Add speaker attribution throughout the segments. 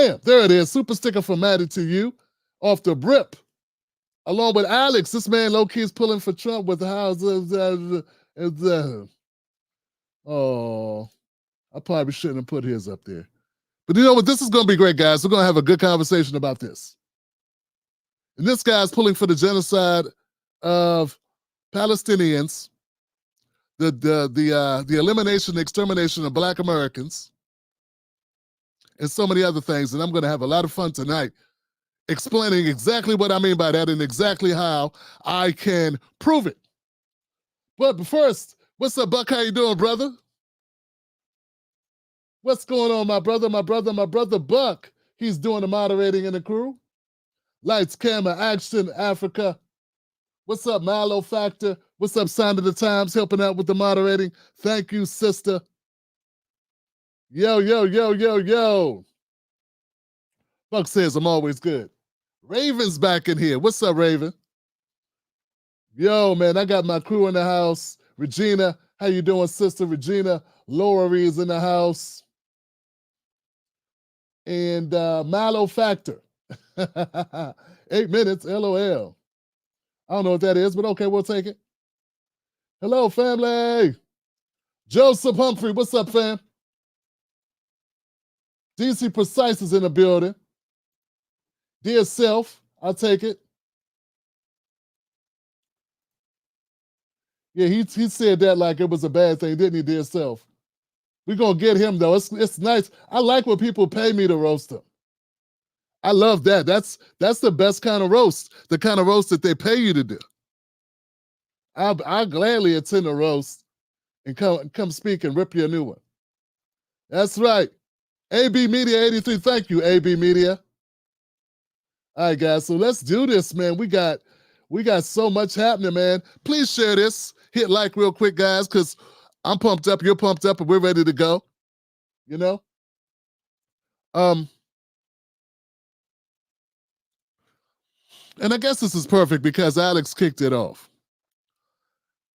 Speaker 1: Bam! There it is. Super sticker from Maddie to you off the rip. Along with Alex, this man low-key is pulling for Trump with the houses. Oh, I probably shouldn't have put his up there. But you know what? This is going to be great, guys. We're going to have a good conversation about this. And this guy's pulling for the genocide of Palestinians, the elimination, the extermination of Black Americans, and so many other things. And I'm going to have a lot of fun tonight explaining exactly what I mean by that and exactly how I can prove it. But first, what's up, Buck? How you doing, brother? What's going on, my brother, my brother Buck? He's doing the moderating in the crew. Lights, camera, action, Africa. What's up, Milo Factor? What's up, Sound of the Times, helping out with the moderating? Thank you, sister. Yo, yo, yo, yo, yo. Buck says I'm always good. Raven's back in here. What's up, Raven? Yo, man, I got my crew in the house. Regina, how you doing, sister? Regina, Lori is in the house. And Milo Factor. 8 minutes, LOL. I don't know what that is, but okay, we'll take it. Hello, family. Joseph Humphrey, what's up, fam? DC Precise is in the building. Dear self, I'll take it. Yeah, he said that like it was a bad thing, didn't he, dear self? We're going to get him, though. It's nice. I like when people pay me to roast them. I love that. That's the best kind of roast, the kind of roast that they pay you to do. I'll gladly attend a roast and come speak and rip you a new one. That's right. AB Media 83, thank you, AB Media. All right, guys, so let's do this, man. We got so much happening, man. Please share this. Hit like real quick, guys, because I'm pumped up, you're pumped up, and we're ready to go. You know? And I guess this is perfect because Alex kicked it off.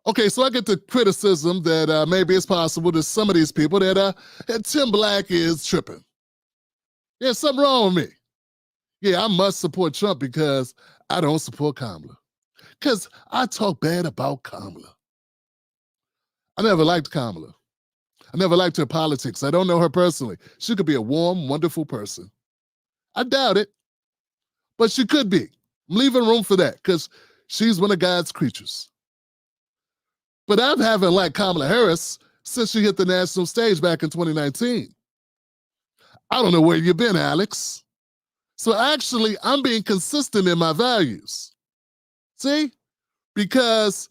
Speaker 1: Okay, so I get the criticism that maybe it's possible that some of these people that Tim Black is tripping. There's something wrong with me. Yeah, I must support Trump because I don't support Kamala. Because I talk bad about Kamala. I never liked Kamala. I never liked her politics. I don't know her personally. She could be a warm, wonderful person. I doubt it, but she could be. I'm leaving room for that because she's one of God's creatures. But I haven't liked Kamala Harris since she hit the national stage back in 2019. I don't know where you've been, Alex. So actually, I'm being consistent in my values. See? Because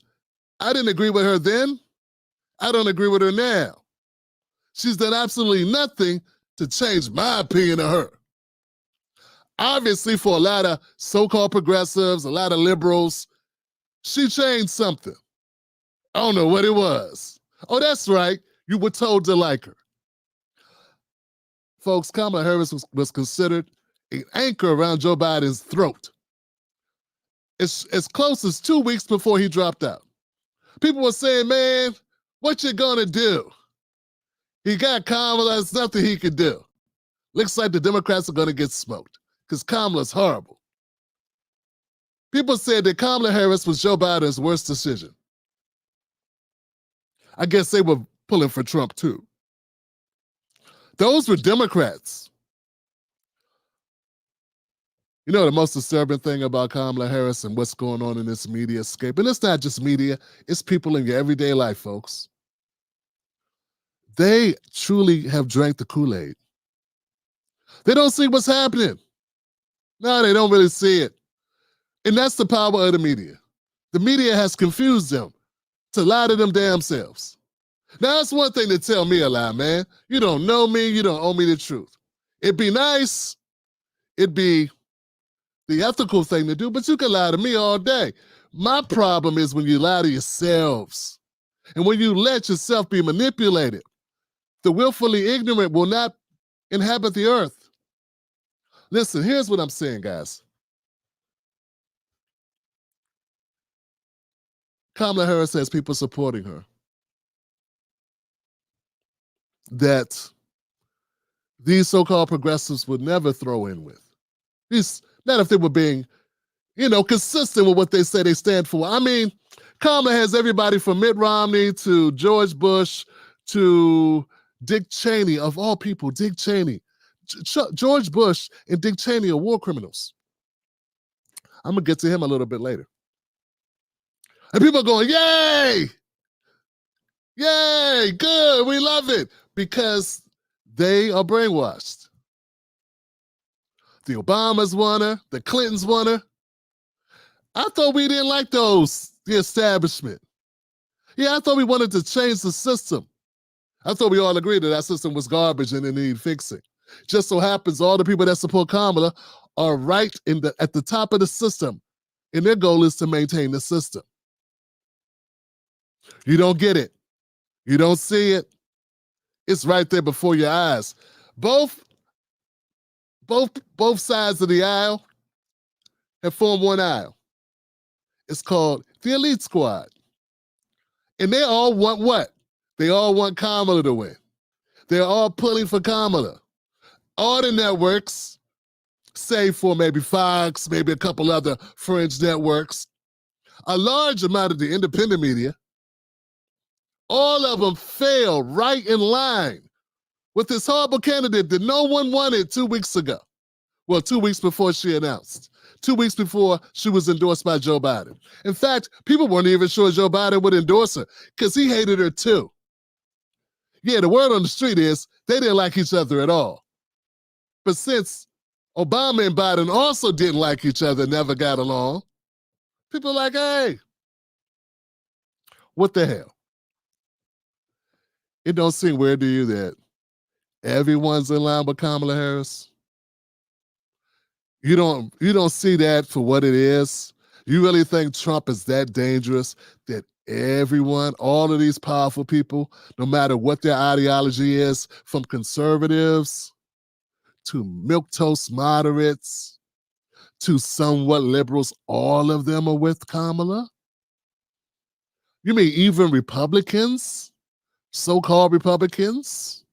Speaker 1: I didn't agree with her then. I don't agree with her now. She's done absolutely nothing to change my opinion of her. Obviously, for a lot of so-called progressives, a lot of liberals, she changed something. I don't know what it was. Oh, that's right. You were told to like her. Folks, Kamala Harris was considered an anchor around Joe Biden's throat. It's as close as 2 weeks before he dropped out. People were saying, man, what you gonna do? He got Kamala, there's nothing he could do. Looks like the Democrats are gonna get smoked because Kamala's horrible. People said that Kamala Harris was Joe Biden's worst decision. I guess they were pulling for Trump too. Those were Democrats. You know the most disturbing thing about Kamala Harris and what's going on in this media scape, and it's not just media, it's people in your everyday life, folks. They truly have drank the Kool-Aid. They don't see what's happening. No, they don't really see it. And that's the power of the media. The media has confused them to lie to them damn selves. Now, it's one thing to tell me a lie, man. You don't know me, you don't owe me the truth. It'd be nice, it'd be the ethical thing to do, but you can lie to me all day. My problem is when you lie to yourselves and when you let yourself be manipulated. The willfully ignorant will not inhabit the earth. Listen, here's what I'm saying, guys. Kamala Harris has people supporting her that these so-called progressives would never throw in with. These, not if they were being, consistent with what they say they stand for. I mean, Kamala has everybody from Mitt Romney to George Bush to Dick Cheney, of all people, Dick Cheney. George Bush and Dick Cheney are war criminals. I'm going to get to him a little bit later. And people are going, yay! Yay, good, we love it. Because they are brainwashed. The Obamas want her, the Clintons want her. I thought we didn't like those, the establishment. Yeah, I thought we wanted to change the system. I thought we all agreed that system was garbage and it needed fixing. Just so happens all the people that support Kamala are right at the top of the system, and their goal is to maintain the system. You don't get it. You don't see it. It's right there before your eyes. Both sides of the aisle have formed one aisle. It's called the elite squad. And they all want what? They all want Kamala to win. They're all pulling for Kamala. All the networks, save for maybe Fox, maybe a couple other fringe networks, a large amount of the independent media, all of them failed right in line with this horrible candidate that no one wanted 2 weeks ago. Well, 2 weeks before she announced. 2 weeks before she was endorsed by Joe Biden. In fact, people weren't even sure Joe Biden would endorse her because he hated her too. Yeah, the word on the street is they didn't like each other at all. But since Obama and Biden also didn't like each other, never got along, people are like, hey, what the hell? It don't seem weird to you that everyone's in line with Kamala Harris? You don't see that for what it is? You really think Trump is that dangerous that everyone, all of these powerful people, no matter what their ideology is, from conservatives to milquetoast moderates to somewhat liberals, all of them are with Kamala? You mean even Republicans? So-called Republicans?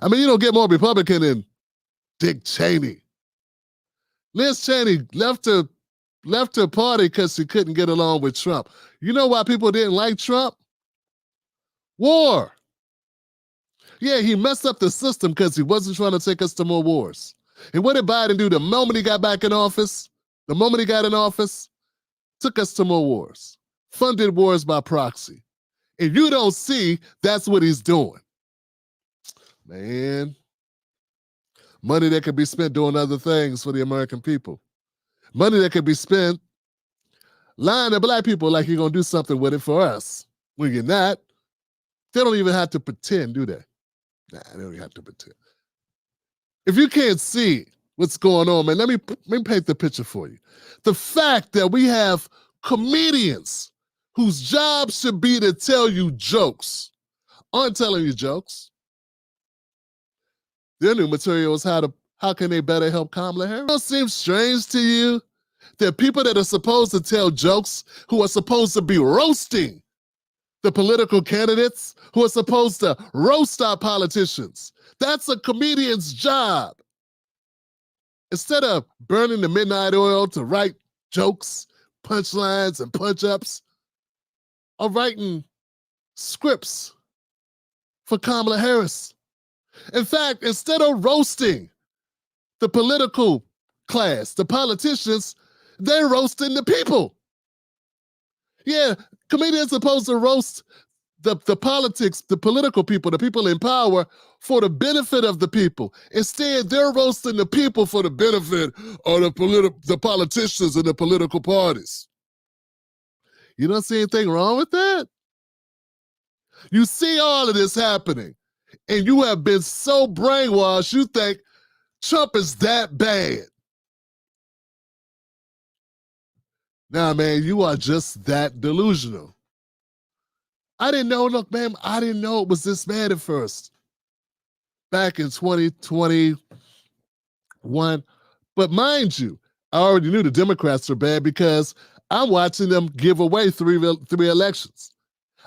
Speaker 1: I mean, you don't get more Republican than Dick Cheney. Liz Cheney left her party because she couldn't get along with Trump. You know why people didn't like Trump? War. Yeah, he messed up the system because he wasn't trying to take us to more wars. And what did Biden do the moment he got back in office? The moment he got in office, took us to more wars. Funded wars by proxy. And you don't see that's what he's doing. Man, money that could be spent doing other things for the American people. Money that could be spent lying to black people like you're going to do something with it for us. When you're not, they don't even have to pretend, do they? Nah, they don't even have to pretend. If you can't see what's going on, man, let me paint the picture for you. The fact that we have comedians whose job should be to tell you jokes aren't telling you jokes. Their new material is how can they better help Kamala Harris? It don't seem strange to you that people that are supposed to tell jokes, who are supposed to be roasting the political candidates, who are supposed to roast our politicians, that's a comedian's job. Instead of burning the midnight oil to write jokes, punchlines, and punch-ups, are writing scripts for Kamala Harris. In fact, instead of roasting the political class, the politicians, they're roasting the people. Yeah, comedians are supposed to roast the politics, the political people, the people in power for the benefit of the people. Instead, they're roasting the people for the benefit of the politicians and the political parties. You don't see anything wrong with that? You see all of this happening, and you have been so brainwashed, you think Trump is that bad. Nah, man, you are just that delusional. I didn't know, look, man, I didn't know it was this bad at first. Back in 2021. But mind you, I already knew the Democrats were bad because I'm watching them give away three elections.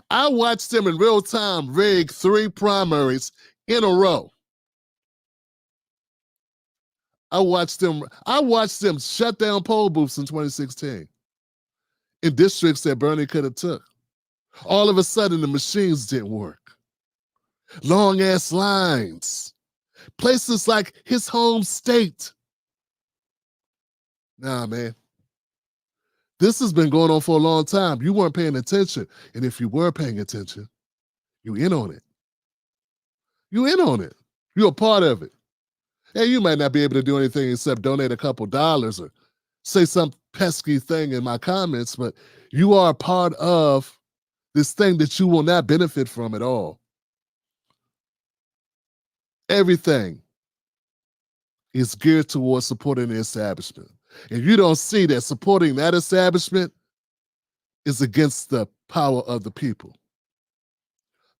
Speaker 1: I watched them in real time rig 3 primaries in a row. I watched them shut down poll booths in 2016 in districts that Bernie could have took. All of a sudden, the machines didn't work. Long ass lines. Places like his home state. Nah, man. This has been going on for a long time. You weren't paying attention. And if you were paying attention, you in on it. You in on it. You're a part of it. And you might not be able to do anything except donate a couple dollars or say some pesky thing in my comments, but you are a part of this thing that you will not benefit from at all. Everything is geared towards supporting the establishment. And you don't see that supporting that establishment is against the power of the people.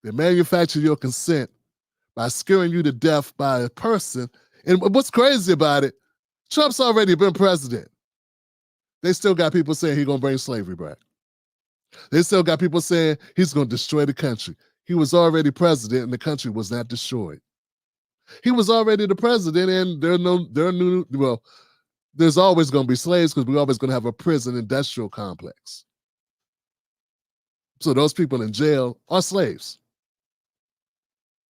Speaker 1: They manufacture your consent by scaring you to death by a person. And what's crazy about it, Trump's already been president. They still got people saying he's going to bring slavery back. They still got people saying he's going to destroy the country. He was already president and the country was not destroyed. He was already the president, and there's always going to be slaves because we're always going to have a prison industrial complex. So those people in jail are slaves.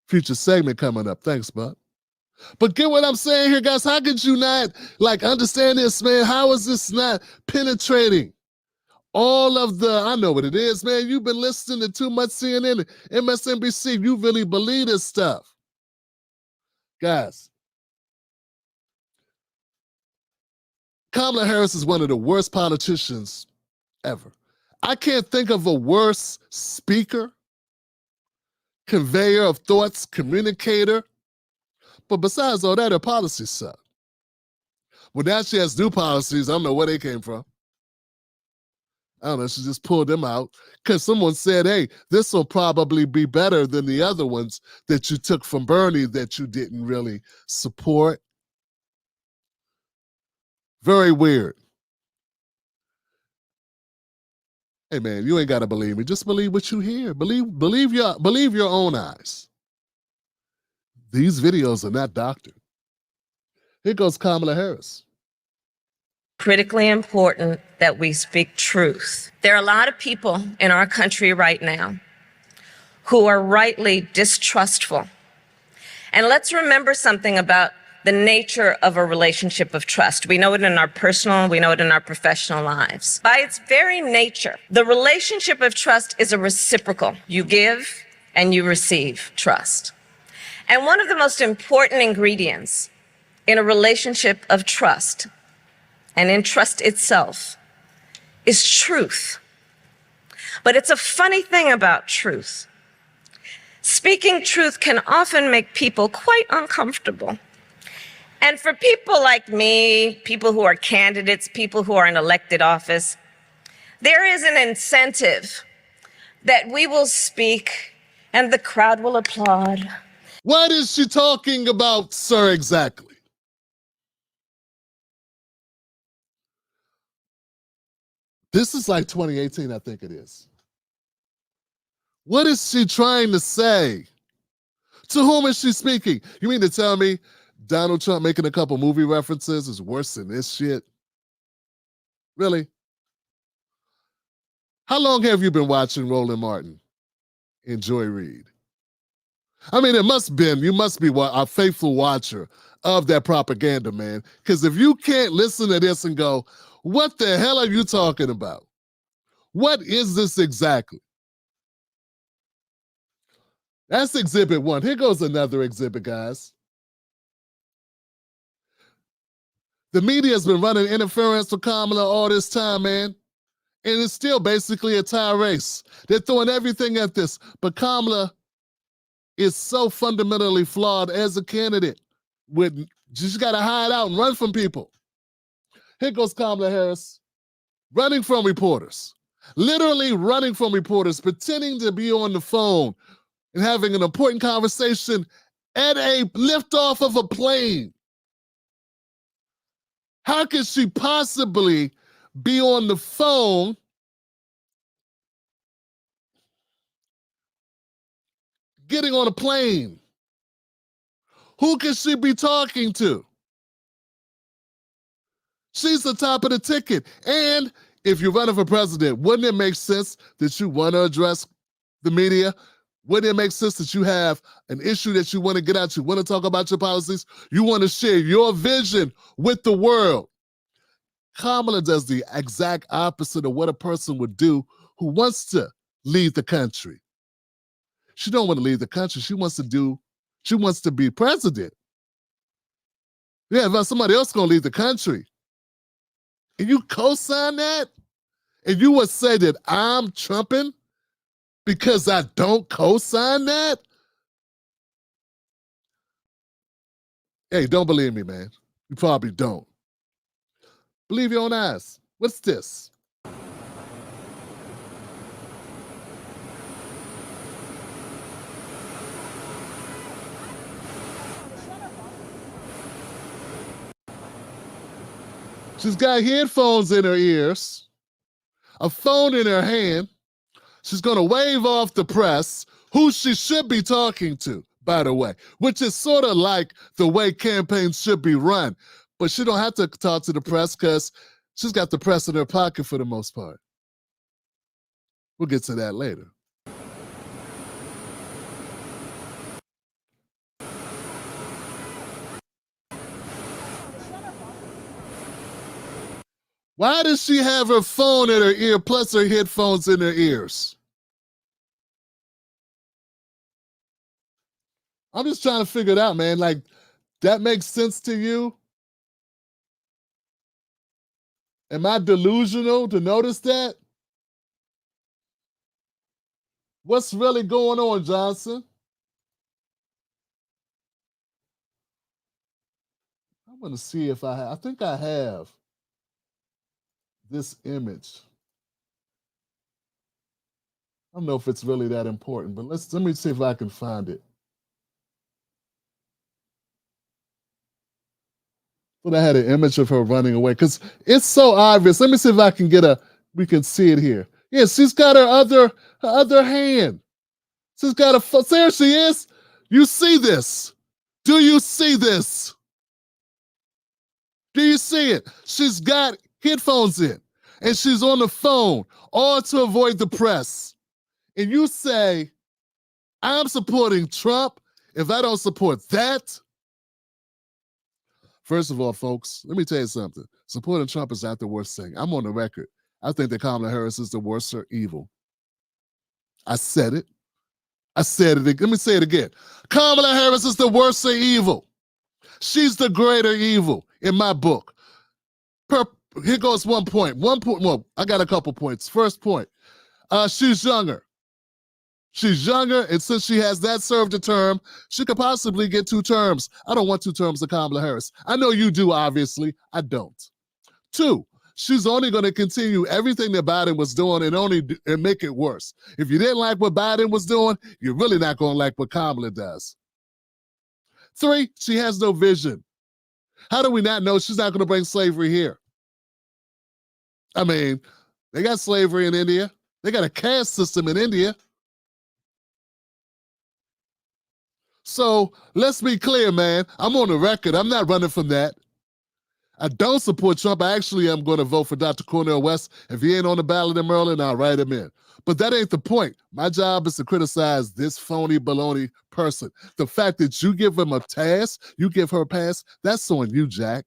Speaker 1: Future segment coming up. Thanks, bud. But get what I'm saying here, guys. How could you not understand this, man? How is this not penetrating all of I know what it is, man. You've been listening to too much CNN and MSNBC. You really believe this stuff. Guys, Kamala Harris is one of the worst politicians ever. I can't think of a worse speaker, conveyor of thoughts, communicator. But besides all that, her policies suck. Well, now she has new policies. I don't know where they came from. I don't know. She just pulled them out because someone said, hey, this will probably be better than the other ones that you took from Bernie that you didn't really support. Very weird. Hey, man, you ain't got to believe me. Just believe what you hear. Believe your own eyes. These videos are not doctored. Here goes Kamala Harris.
Speaker 2: Critically important that we speak truth. There are a lot of people in our country right now who are rightly distrustful. And let's remember something about the nature of a relationship of trust. We know it in our personal, we know it in our professional lives. By its very nature, the relationship of trust is a reciprocal. You give and you receive trust. And one of the most important ingredients in a relationship of trust and in trust itself is truth. But it's a funny thing about truth. Speaking truth can often make people quite uncomfortable. And for people like me, people who are candidates, people who are in elected office, there is an incentive that we will speak and the crowd will applaud.
Speaker 1: What is she talking about, sir, exactly? This is like 2018, I think it is. What is she trying to say? To whom is she speaking? You mean to tell me Donald Trump making a couple movie references is worse than this shit? Really? How long have you been watching Roland Martin and Joy Reid? I mean, you must be a faithful watcher of that propaganda, man. Because if you can't listen to this and go, what the hell are you talking about? What is this exactly? That's exhibit one. Here goes another exhibit, guys. The media has been running interference for Kamala all this time, man. And it's still basically a tie race. They're throwing everything at this. But Kamala is so fundamentally flawed as a candidate. She's got to hide out and run from people. Here goes Kamala Harris running from reporters. Literally running from reporters, pretending to be on the phone and having an important conversation at a liftoff of a plane. How could she possibly be on the phone getting on a plane? Who could she be talking to? She's the top of the ticket. And if you're running for president, wouldn't it make sense that you want to address the media? Wouldn't it make sense that you have an issue that you want to get out? You want to talk about your policies? You want to share your vision with the world? Kamala does the exact opposite of what a person would do who wants to lead the country. She don't want to lead the country. She wants to be president. Yeah, but somebody else gonna lead the country. And you co-sign that? And you would say that I'm trumping because I don't co-sign that? Hey, don't believe me, man. You probably don't. Believe your own eyes. What's this? She's got headphones in her ears, a phone in her hand. She's going to wave off the press, who she should be talking to, by the way, which is sort of like the way campaigns should be run. But she don't have to talk to the press because she's got the press in her pocket for the most part. We'll get to that later. Why does she have her phone in her ear plus her headphones in her ears? I'm just trying to figure it out, man. Like, that makes sense to you? Am I delusional to notice that? What's really going on, Johnson? I'm going to see if I think I have this image. I don't know if it's really that important, but let me see if I can find it. But I had an image of her running away because it's so obvious. Let me see if I can we can see it here. Yeah, she's got her other hand. She's got there she is. You see this? Do you see this? Do you see it? She's got headphones in and she's on the phone, all to avoid the press. And you say, I'm supporting Trump if I don't support that? First of all, folks, let me tell you something. Supporting Trump is not the worst thing. I'm on the record. I think that Kamala Harris is the worst or evil. I said it. I said it. Let me say it again. Kamala Harris is the worst or evil. She's the greater evil in my book. Here goes 1 point. 1 point. Well, I got a couple points. First point. She's younger. She's younger, and since she has that served a term, she could possibly get 2 terms. I don't want 2 terms of Kamala Harris. I know you do, obviously. I don't. 2, she's only going to continue everything that Biden was doing and make it worse. If you didn't like what Biden was doing, you're really not going to like what Kamala does. 3, she has no vision. How do we not know she's not going to bring slavery here? I mean, they got slavery in India. They got a caste system in India. So let's be clear, man. I'm on the record. I'm not running from that. I don't support Trump. I actually am going to vote for Dr. Cornel West. If he ain't on the ballot in Maryland, I'll write him in. But that ain't the point. My job is to criticize this phony baloney person. The fact that you give him a task, you give her a pass, that's on you, Jack.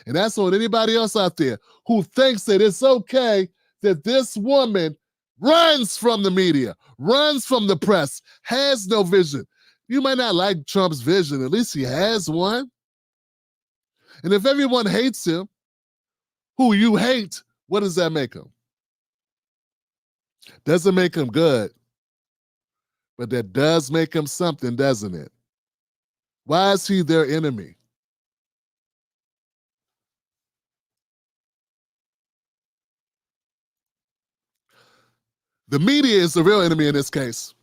Speaker 1: And that's on anybody else out there who thinks that it's okay that this woman runs from the media, runs from the press, has no vision. You might not like Trump's vision. At least he has one. And if everyone hates him, who you hate, what does that make him? Doesn't make him good. But that does make him something, doesn't it? Why is he their enemy? The media is the real enemy in this case.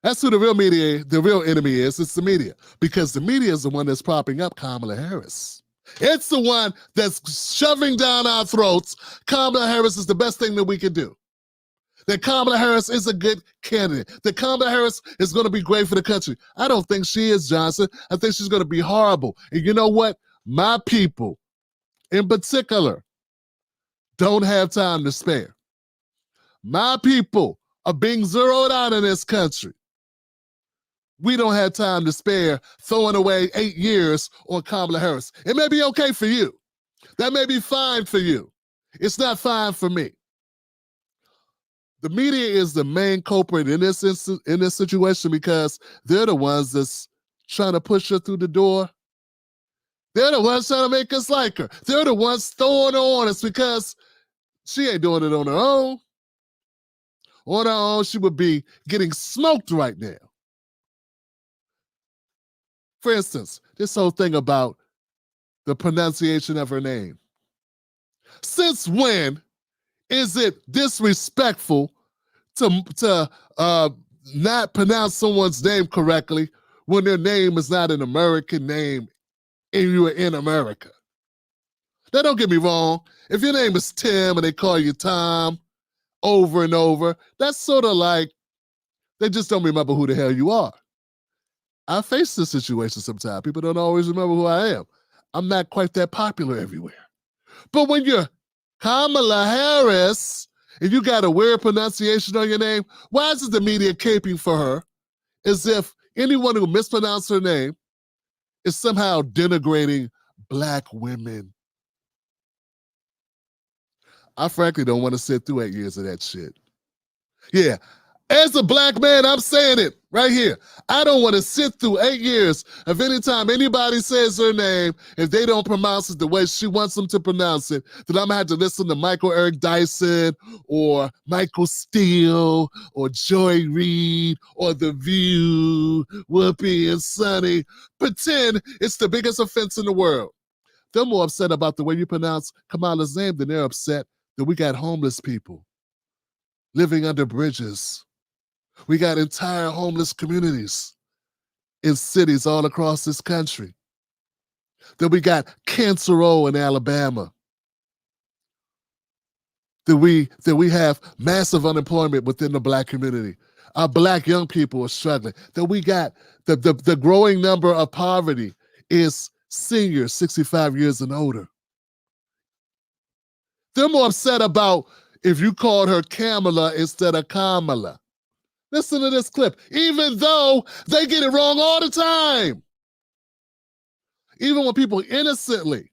Speaker 1: That's who the real enemy is. It's the media. Because the media is the one that's propping up Kamala Harris. It's the one that's shoving down our throats. Kamala Harris is the best thing that we can do. That Kamala Harris is a good candidate. That Kamala Harris is going to be great for the country. I don't think she is, Johnson. I think she's going to be horrible. And you know what? My people in particular don't have time to spare. My people are being zeroed out in this country. We don't have time to spare throwing away 8 years on Kamala Harris. It may be okay for you. That may be fine for you. It's not fine for me. The media is the main culprit in this situation because they're the ones that's trying to push her through the door. They're the ones trying to make us like her. They're the ones throwing her on us because she ain't doing it on her own. On her own, she would be getting smoked right now. For instance, this whole thing about the pronunciation of her name. Since when is it disrespectful to not pronounce someone's name correctly when their name is not an American name and you are in America? Now, don't get me wrong. If your name is Tim and they call you Tom over and over, that's sort of like they just don't remember who the hell you are. I face this situation sometimes. People don't always remember who I am. I'm not quite that popular everywhere. But when you're Kamala Harris and you got a weird pronunciation on your name, why is the media caping for her as if anyone who mispronounced her name is somehow denigrating Black women? I frankly don't want to sit through 8 years of that shit. Yeah, as a Black man, I'm saying it right here. I don't want to sit through 8 years of any time anybody says her name, if they don't pronounce it the way she wants them to pronounce it, then I'm going to have to listen to Michael Eric Dyson or Michael Steele or Joy Reid or The View, Whoopi and Sonny pretend it's the biggest offense in the world. They're more upset about the way you pronounce Kamala's name than they're upset that we got homeless people living under bridges. We got entire homeless communities in cities all across this country. That we got Cancer Row in Alabama. That we have massive unemployment within the Black community. Our Black young people are struggling. That we got the growing number of poverty is seniors 65 years and older. They're more upset about if you called her Kamala instead of Kamala. Listen to this clip. Even though they get it wrong all the time. Even when people innocently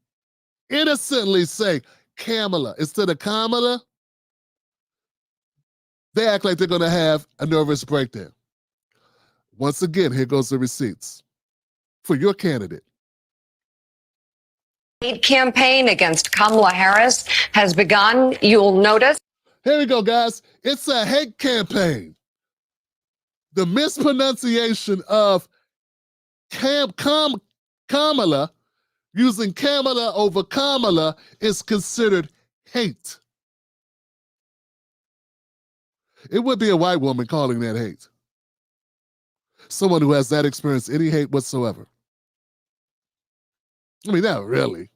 Speaker 1: say Kamala instead of Kamala, they act like they're going to have a nervous breakdown. Once again, here goes the receipts for your candidate.
Speaker 3: Campaign against Kamala Harris has begun. You'll notice.
Speaker 1: Here we go, guys. It's a hate campaign. The mispronunciation of Kamala, using Kamala over Kamala, is considered hate. It would be a white woman calling that hate. Someone who has not experienced any hate whatsoever. I mean, not really.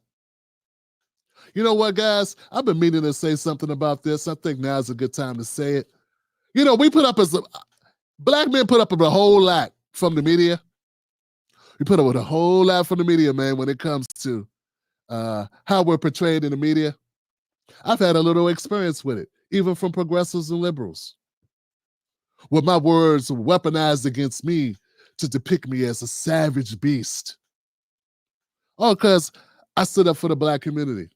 Speaker 1: You know what, guys? I've been meaning to say something about this. I think now's a good time to say it. You know, Black men put up with a whole lot from the media. We put up with a whole lot from the media, man, when it comes to how we're portrayed in the media. I've had a little experience with it, even from progressives and liberals, where my words were weaponized against me to depict me as a savage beast. All because I stood up for the Black community.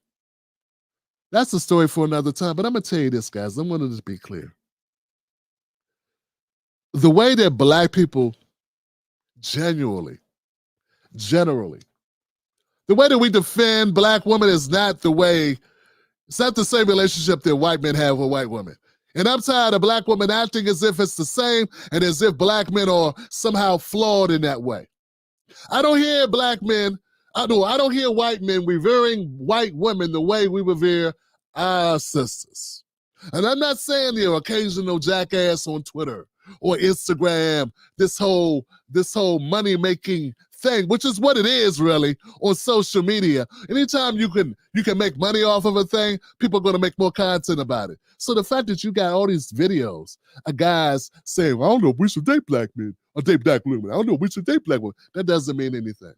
Speaker 1: That's a story for another time, but I'm going to tell you this, guys. I wanted to be clear. The way that Black people generally, the way that we defend Black women is not it's not the same relationship that white men have with white women. And I'm tired of Black women acting as if it's the same and as if Black men are somehow flawed in that way. I don't hear Black men, I don't hear white men revering white women the way we revere our sisters. And I'm not saying the occasional jackass on Twitter or Instagram, this whole money-making thing, which is what it is really on social media. Anytime you can make money off of a thing, people are going to make more content about it. So the fact that you got all these videos of guys saying, well, I don't know if we should date Black men or date Black women. I don't know if we should date Black women. That doesn't mean anything.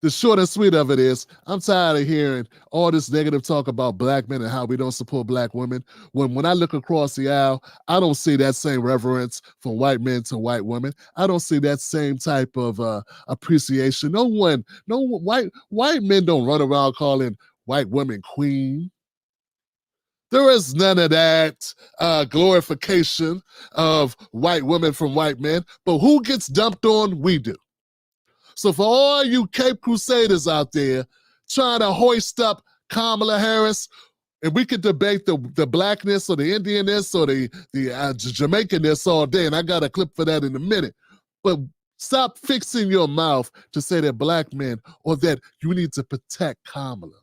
Speaker 1: The short and sweet of it is, I'm tired of hearing all this negative talk about black men and how we don't support black women. When I look across the aisle, I don't see that same reverence from white men to white women. I don't see that same type of appreciation. White men don't run around calling white women queen. There is none of that glorification of white women from white men. But who gets dumped on? We do. So for all you Cape Crusaders out there trying to hoist up Kamala Harris, and we could debate the blackness or the Indianness or the Jamaicanness all day, and I got a clip for that in a minute. But stop fixing your mouth to say that black men or that you need to protect Kamala.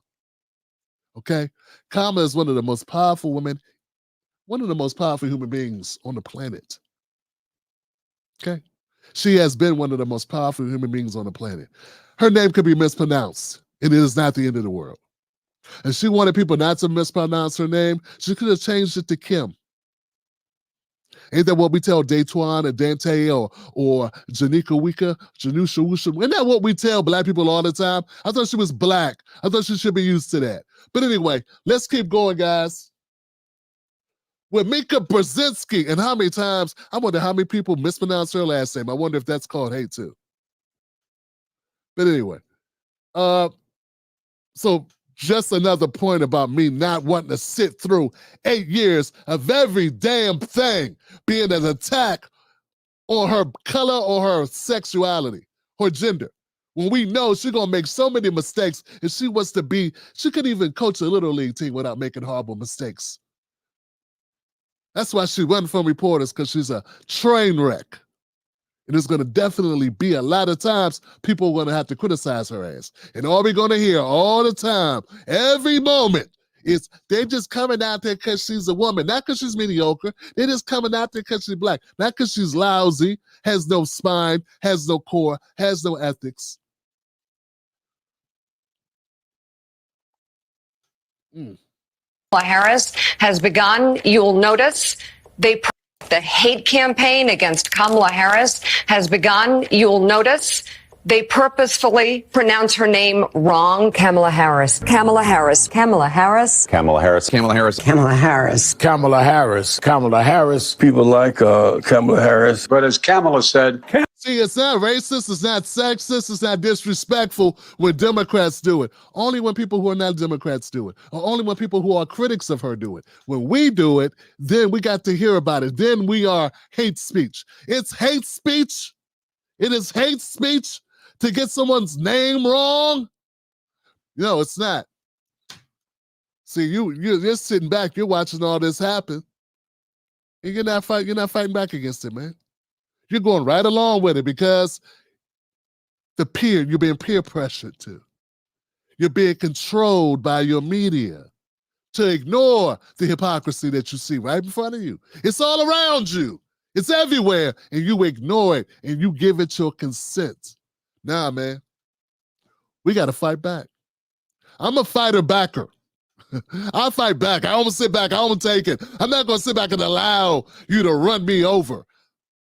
Speaker 1: Okay? Kamala is one of the most powerful women, one of the most powerful human beings on the planet. Okay? She has been one of the most powerful human beings on the planet. Her name could be mispronounced, and it is not the end of the world. And she wanted people not to mispronounce her name. She could have changed it to Kim. Ain't that what we tell Daytwan or Dante or Janika Wika, Janusha Wusha? Isn't that what we tell black people all the time? I thought she was black. I thought she should be used to that. But anyway, let's keep going, guys. With Mika Brzezinski, and how many times, I wonder how many people mispronounce her last name. I wonder if that's called hate too. But anyway, so just another point about me not wanting to sit through 8 years of every damn thing being an attack on her color or her sexuality, her gender. When we know she's gonna make so many mistakes, if she was to be, she could even coach a little league team without making horrible mistakes. That's why she run from reporters, because she's a train wreck. And there's going to definitely be a lot of times people are going to have to criticize her ass. And all we're going to hear all the time, every moment, is they're just coming out there because she's a woman, not because she's mediocre. They're just coming out there because she's black, not because she's lousy, has no spine, has no core, has no ethics.
Speaker 3: Kamala Harris has begun. You'll notice the hate campaign against Kamala Harris has begun. You'll notice they purposefully pronounce her name wrong. Kamala Harris. Kamala Harris. Kamala Harris.
Speaker 4: Kamala Harris. Kamala Harris.
Speaker 3: Kamala Harris.
Speaker 5: Kamala Harris. Kamala Harris. People like Kamala Harris.
Speaker 6: But as Kamala said,
Speaker 1: see, it's not racist, it's not sexist, it's not disrespectful when Democrats do it. Only when people who are not Democrats do it, or only when people who are critics of her do it. When we do it, then we got to hear about it. Then we are hate speech. It's hate speech. It is hate speech to get someone's name wrong. No, it's not. See, you're sitting back, you're watching all this happen, and you're not fighting back against it, man. You're going right along with it because you're being peer pressured to. You're being controlled by your media to ignore the hypocrisy that you see right in front of you. It's all around you. It's everywhere, and you ignore it, and you give it your consent. Nah, man, we got to fight back. I'm a fighter backer. I'll fight back. I won't sit back. I won't take it. I'm not going to sit back and allow you to run me over.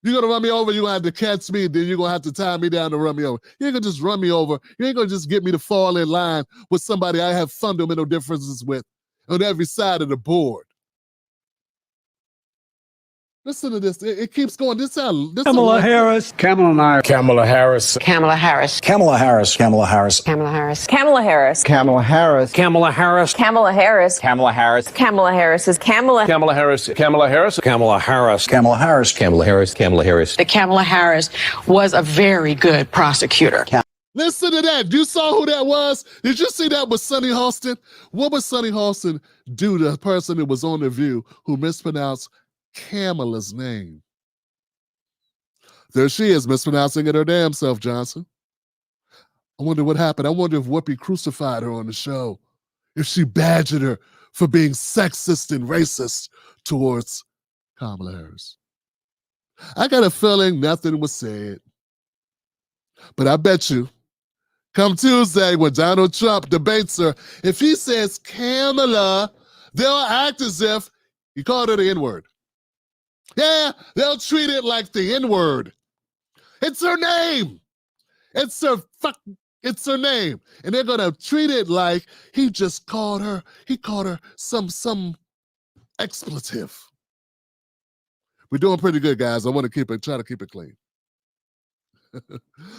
Speaker 1: You're going to run me over, you're going to have to catch me, then you're going to have to tie me down to run me over. You ain't going to just run me over. You ain't going to just get me to fall in line with somebody I have fundamental differences with on every side of the board. Listen to this. It keeps going.
Speaker 5: Kamala Harris.
Speaker 6: Kamala and I.
Speaker 5: Kamala Harris.
Speaker 3: Kamala Harris.
Speaker 4: Kamala Harris. Kamala Harris.
Speaker 3: Kamala Harris.
Speaker 7: Kamala Harris.
Speaker 4: Kamala Harris.
Speaker 5: Kamala Harris.
Speaker 7: Kamala Harris.
Speaker 4: Kamala Harris.
Speaker 7: Kamala Harris is Kamala.
Speaker 5: Kamala Harris. Kamala Harris. Kamala Harris.
Speaker 4: Kamala Harris. Kamala Harris. Kamala Harris.
Speaker 8: That Kamala Harris was a very good prosecutor.
Speaker 1: Listen to that. You saw who that was? Did you see that with Sunny Hostin? What would Sunny Hostin do to the person that was on The View who mispronounced Kamala's name? There she is, mispronouncing it her damn self, Johnson. I wonder what happened. I wonder if Whoopi crucified her on the show, if she badgered her for being sexist and racist towards Kamala Harris. I got a feeling nothing was said. But I bet you, come Tuesday when Donald Trump debates her, if he says Kamala, they'll act as if he called her the N-word. Yeah, they'll treat it like the N-word. It's her name. It's her It's her name. And they're gonna treat it like he called her some expletive. We're doing pretty good, guys. I want to try to keep it clean.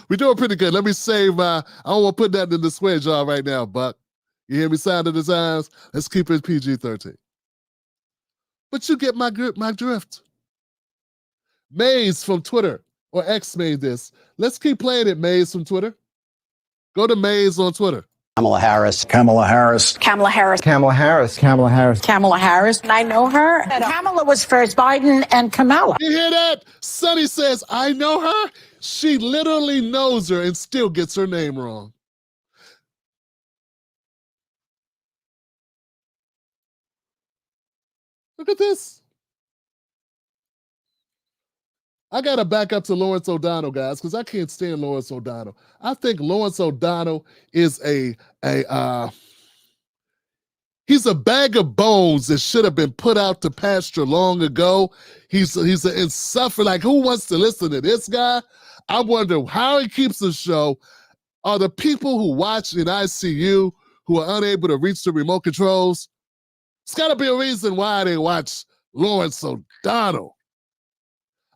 Speaker 1: We're doing pretty good. Let me save I don't want to put that in the swear jar right now, Buck. You hear me sounding the signs? Let's keep it PG-13. But you get my drift. Maze from Twitter, or X made this. Let's keep playing it, Maze from Twitter. Go to Maze on Twitter.
Speaker 4: Kamala Harris. Kamala Harris.
Speaker 8: Kamala Harris.
Speaker 4: Kamala Harris. Kamala Harris.
Speaker 8: Kamala Harris. I know her. Kamala was first. Biden and Kamala.
Speaker 1: You hear that? Sonny says, I know her. She literally knows her and still gets her name wrong. Look at this. I got to back up to Lawrence O'Donnell, guys, because I can't stand Lawrence O'Donnell. I think Lawrence O'Donnell is he's a bag of bones that should have been put out to pasture long ago. He's an insufferable. Like, who wants to listen to this guy? I wonder how he keeps the show. Are the people who watch in ICU who are unable to reach the remote controls? It's got to be a reason why they watch Lawrence O'Donnell.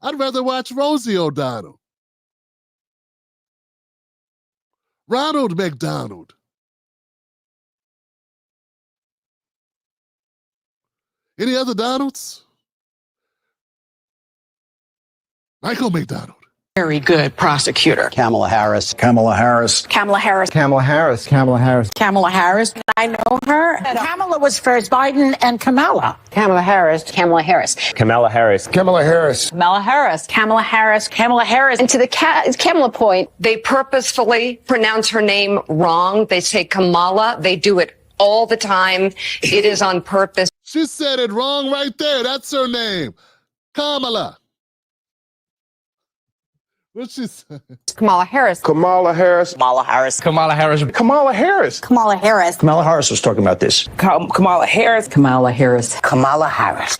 Speaker 1: I'd rather watch Rosie O'Donnell. Ronald McDonald. Any other Donalds? Michael McDonald.
Speaker 8: Very good prosecutor.
Speaker 4: Kamala Harris. Kamala Harris.
Speaker 8: Kamala Harris.
Speaker 4: Kamala Harris. Kamala Harris.
Speaker 8: Kamala Harris. I know her. Kamala was first. Biden and Kamala.
Speaker 3: Kamala Harris. Kamala Harris.
Speaker 5: Kamala Harris. Kamala Harris.
Speaker 3: Kamala Harris. Kamala Harris. Kamala Harris. And to the Kamala point, they purposefully pronounce her name wrong. They say Kamala. They do it all the time. It is on purpose.
Speaker 1: She said it wrong right there. That's her name. Kamala. What'd she say?
Speaker 3: Kamala Harris.
Speaker 5: Kamala Harris.
Speaker 8: Kamala Harris.
Speaker 5: Kamala Harris. Kamala Harris.
Speaker 8: Kamala Harris.
Speaker 4: Kamala Harris was talking about this.
Speaker 8: Kamala Harris. Kamala Harris. Kamala Harris.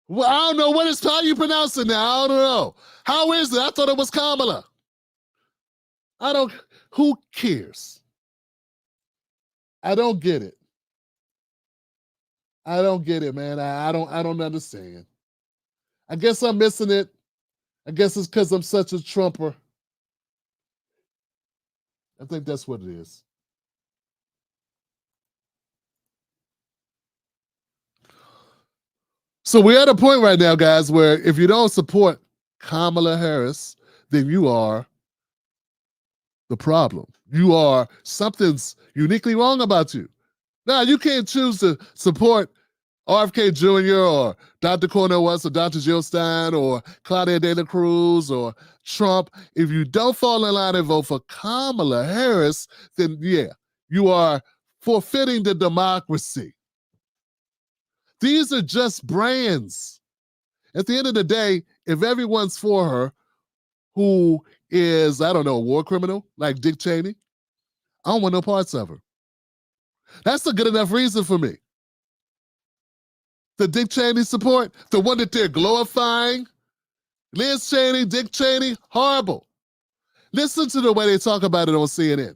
Speaker 1: Well, I don't know how you pronounce it now. I don't know. How is it? I thought it was Kamala. Who cares? I don't get it. I don't get it, man. I don't understand. I guess I'm missing it. I guess it's because I'm such a Trumper. I think that's what it is. So we're at a point right now, guys, where if you don't support Kamala Harris, then you are the problem. Something's uniquely wrong about you. Now, you can't choose to support RFK Jr. or Dr. Cornel West or Dr. Jill Stein or Claudia De La Cruz or Trump. If you don't fall in line and vote for Kamala Harris, then yeah, you are forfeiting the democracy. These are just brands. At the end of the day, if everyone's for her, who is, I don't know, a war criminal like Dick Cheney, I don't want no parts of her. That's a good enough reason for me. The Dick Cheney support, the one that they're glorifying, Liz Cheney, Dick Cheney, horrible. Listen to the way they talk about it on CNN.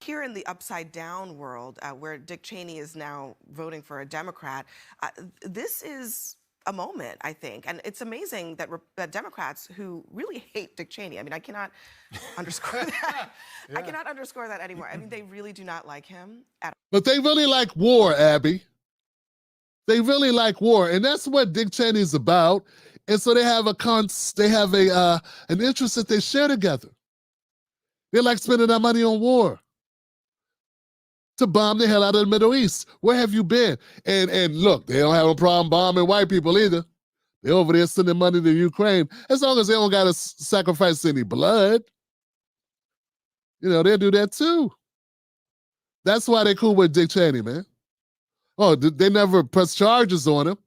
Speaker 6: Here in the upside down world, where Dick Cheney is now voting for a Democrat, this is a moment, I think. And it's amazing that Democrats who really hate Dick Cheney, I mean, I cannot underscore that. Yeah. I cannot underscore that anymore. I mean, they really do not like him at all.
Speaker 1: But they really like war, Abby. They really like war, and that's what Dick Cheney is about. And so they have an interest that they share together. They like spending their money on war to bomb the hell out of the Middle East. Where have you been? And look, they don't have a problem bombing white people either. They're over there sending money to Ukraine. As long as they don't got to sacrifice any blood, they'll do that too. That's why they're cool with Dick Cheney, man. Oh, they never press charges on him.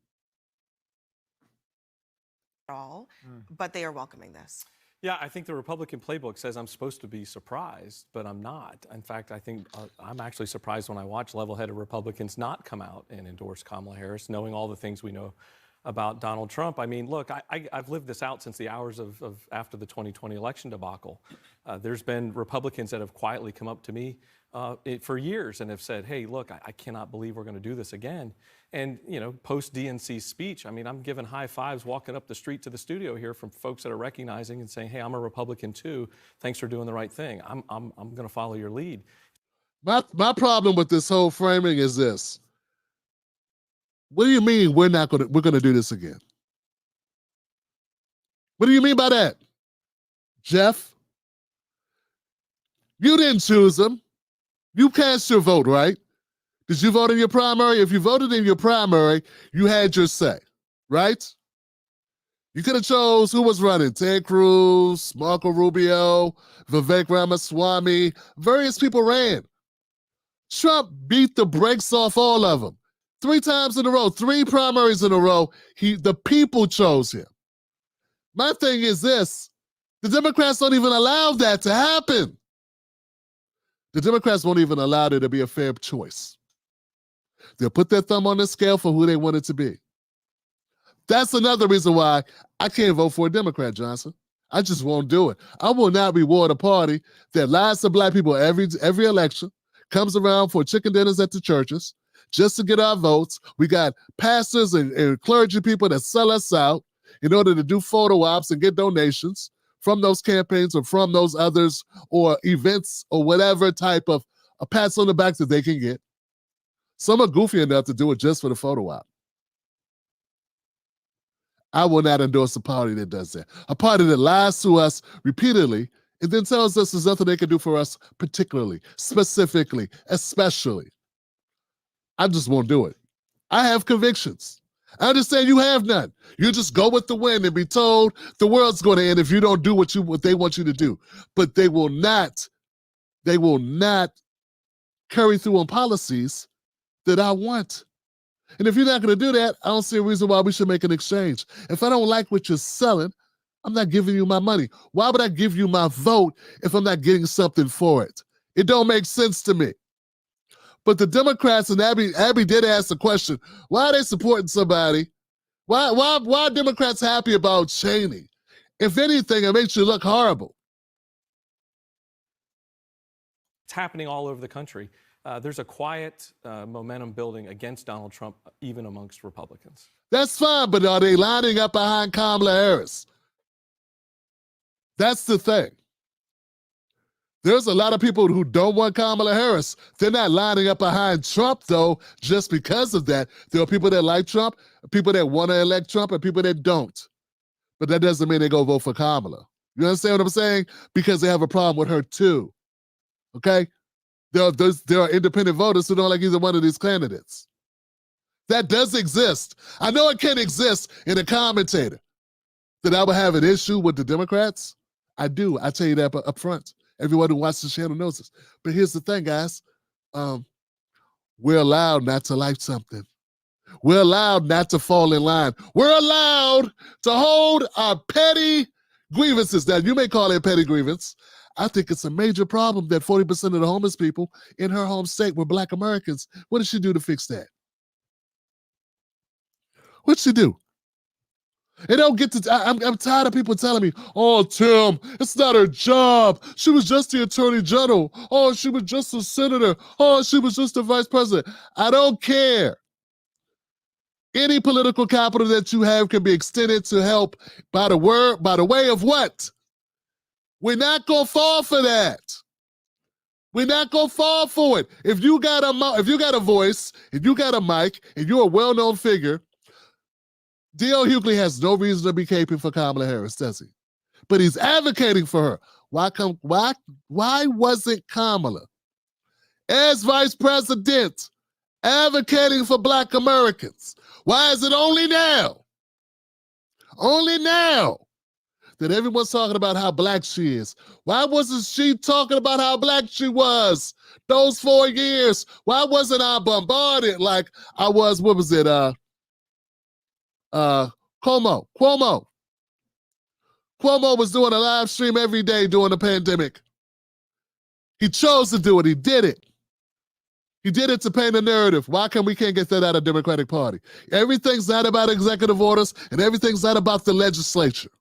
Speaker 6: But they are welcoming this.
Speaker 9: Yeah, I think the Republican playbook says I'm supposed to be surprised, but I'm not. In fact, I think I'm actually surprised when I watch level-headed Republicans not come out and endorse Kamala Harris, knowing all the things we know about Donald Trump. I mean, look, I've lived this out since the hours of after the 2020 election debacle. There's been Republicans that have quietly come up to me for years and have said, hey, look, I cannot believe we're going to do this again. And, you know, post DNC's speech, I mean, I'm giving high fives walking up the street to the studio here from folks that are recognizing and saying, hey, I'm a Republican too. Thanks for doing the right thing. I'm going to follow your lead.
Speaker 1: My problem with this whole framing is this. What do you mean we're going to do this again? What do you mean by that? Jeff, you didn't choose them. You cast your vote, right? Did you vote in your primary? If you voted in your primary, you had your say, right? You could have chose who was running. Ted Cruz, Marco Rubio, Vivek Ramaswamy. Various people ran. Trump beat the brakes off all of them. 3 times in a row, 3 primaries in a row, the people chose him. My thing is this, the Democrats don't even allow that to happen. The Democrats won't even allow there to be a fair choice. They'll put their thumb on the scale for who they want it to be. That's another reason why I can't vote for a Democrat, Johnson. I just won't do it. I will not reward a party that lies to black people every election, comes around for chicken dinners at the churches, just to get our votes. We got pastors and clergy people that sell us out in order to do photo ops and get donations from those campaigns or from those others or events or whatever type of a pats on the back that they can get. Some are goofy enough to do it just for the photo op. I will not endorse a party that does that. A party that lies to us repeatedly and then tells us there's nothing they can do for us particularly, specifically, especially. I just won't do it. I have convictions. I understand you have none. You just go with the wind and be told the world's going to end if you don't do what they want you to do. But they will not carry through on policies that I want. And if you're not going to do that, I don't see a reason why we should make an exchange. If I don't like what you're selling, I'm not giving you my money. Why would I give you my vote if I'm not getting something for it? It don't make sense to me. But the Democrats, and Abby did ask the question, why are they supporting somebody? Why are Democrats happy about Cheney? If anything, it makes you look horrible.
Speaker 9: It's happening all over the country. There's a quiet momentum building against Donald Trump, even amongst Republicans.
Speaker 1: That's fine, but are they lining up behind Kamala Harris? That's the thing. There's a lot of people who don't want Kamala Harris. They're not lining up behind Trump, though, just because of that. There are people that like Trump, people that want to elect Trump, and people that don't. But that doesn't mean they go vote for Kamala. You understand what I'm saying? Because they have a problem with her, too. Okay? There are independent voters who don't like either one of these candidates. That does exist. I know it can exist in a commentator. That I would have an issue with the Democrats? I do. I tell you that up front. Everyone who watches the channel knows this. But here's the thing, guys. We're allowed not to like something. We're allowed not to fall in line. We're allowed to hold our petty grievances. Now, you may call it a petty grievance. I think it's a major problem that 40% of the homeless people in her home state were Black Americans. What did she do to fix that? What'd she do? It don't get to. I'm tired of people telling me, "Oh, Tim, it's not her job. She was just the attorney general. Oh, she was just a senator. Oh, she was just a vice president." I don't care. Any political capital that you have can be extended to help by the way of what? We're not gonna fall for that. We're not gonna fall for it. If you got a voice, if you got a mic, and you're a well-known figure. D.L. Hugley has no reason to be caping for Kamala Harris, does he? But he's advocating for her. Why wasn't Kamala, as vice president, advocating for Black Americans? Why is it only now that everyone's talking about how Black she is? Why wasn't she talking about how Black she was those 4 years? Why wasn't I bombarded like I was, what was it, Cuomo was doing a live stream every day during the pandemic. He chose to do it. He did it. He did it to paint a narrative. Why we can't get that out of the Democratic Party? Everything's not about executive orders, and everything's not about the legislature.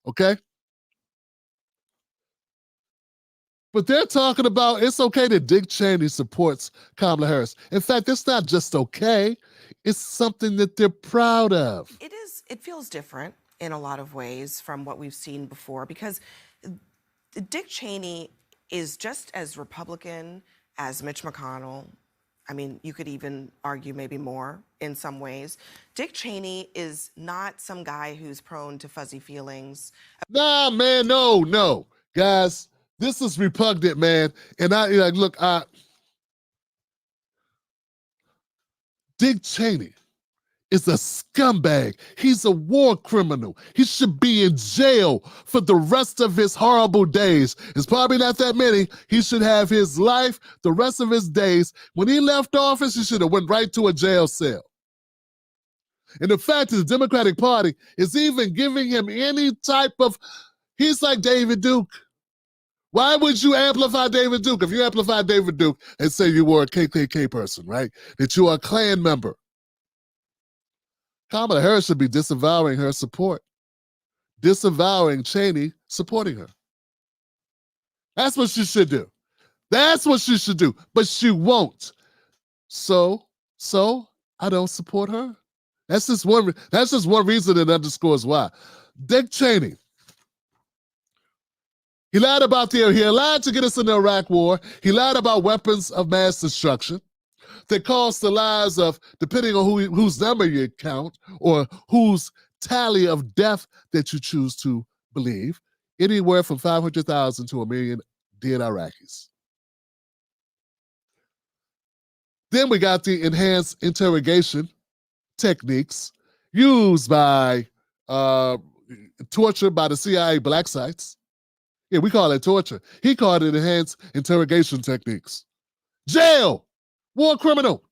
Speaker 1: Okay? But they're talking about it's okay that Dick Cheney supports Kamala Harris. In fact, it's not just okay. It's something that they're proud of.
Speaker 6: It is. It feels different in a lot of ways from what we've seen before because Dick Cheney is just as Republican as Mitch McConnell. I mean, you could even argue maybe more in some ways. Dick Cheney is not some guy who's prone to fuzzy feelings.
Speaker 1: Nah, man, no. Guys, this is repugnant, man. And Dick Cheney is a scumbag. He's a war criminal. He should be in jail for the rest of his horrible days. It's probably not that many. He should have his life, the rest of his days. When he left office, he should have went right to a jail cell. And the fact is the Democratic Party is even giving him any type of, he's like David Duke. Why would you amplify David Duke? If you amplify David Duke and say you were a KKK person, right? That you are a Klan member. Kamala Harris should be disavowing her support. Disavowing Cheney supporting her. That's what she should do. That's what she should do. But she won't. So I don't support her. That's just one reason that underscores why. Dick Cheney. He lied to get us in the Iraq war. He lied about weapons of mass destruction that cost the lives of, depending on whose number you count or whose tally of death that you choose to believe, anywhere from 500,000 to 1 million dead Iraqis. Then we got the enhanced interrogation techniques used by torture by the CIA black sites. Yeah, we call it torture. He called it enhanced interrogation techniques. Jail! War criminal.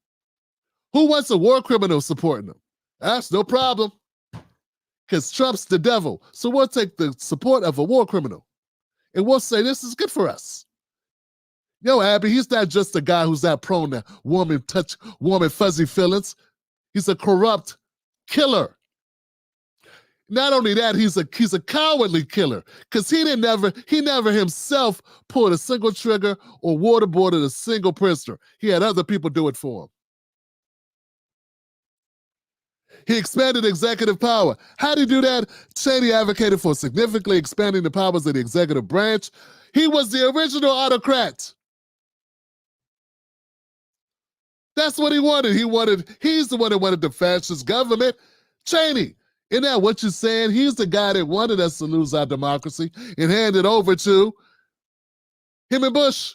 Speaker 1: Who wants a war criminal supporting them? That's no problem. Because Trump's the devil. So we'll take the support of a war criminal. And we'll say this is good for us. Yo, Abby, he's not just a guy who's that prone to warm and fuzzy feelings. He's a corrupt killer. Not only that, he's a cowardly killer because he never himself pulled a single trigger or waterboarded a single prisoner. He had other people do it for him. He expanded executive power. How did he do that? Cheney advocated for significantly expanding the powers of the executive branch. He was the original autocrat. That's what he wanted. He's the one that wanted the fascist government. Cheney. Isn't that what you're saying? He's the guy that wanted us to lose our democracy and hand it over to him and Bush.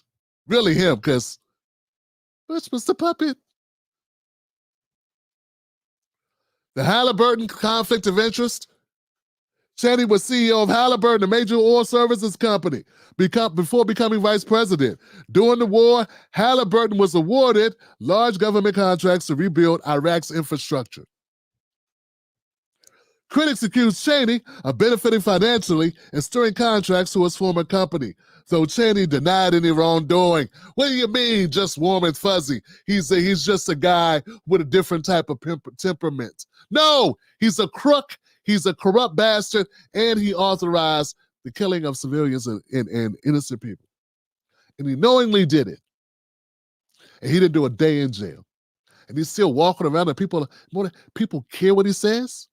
Speaker 1: Really him, because Bush was the puppet. The Halliburton conflict of interest. Cheney was CEO of Halliburton, a major oil services company, before becoming vice president. During the war, Halliburton was awarded large government contracts to rebuild Iraq's infrastructure. Critics accused Cheney of benefiting financially and steering contracts to his former company, though Cheney denied any wrongdoing. What do you mean, just warm and fuzzy? He's just a guy with a different type of temperament. No, he's a crook, he's a corrupt bastard, and he authorized the killing of civilians and innocent people. And he knowingly did it. And he didn't do a day in jail. And he's still walking around and people care what he says?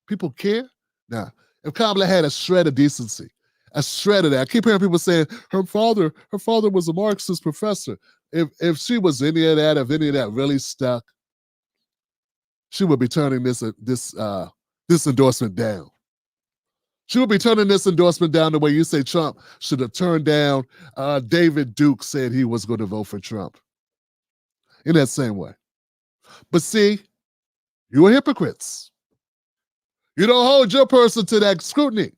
Speaker 1: People care? Now, if Kamala had a shred of decency, a shred of that. I keep hearing people saying her father was a Marxist professor. If she was any of that, if any of that really stuck, she would be turning this endorsement down. She would be turning this endorsement down the way you say Trump should have turned down David Duke said he was going to vote for Trump. In that same way. But see, you are hypocrites. You don't hold your person to that scrutiny.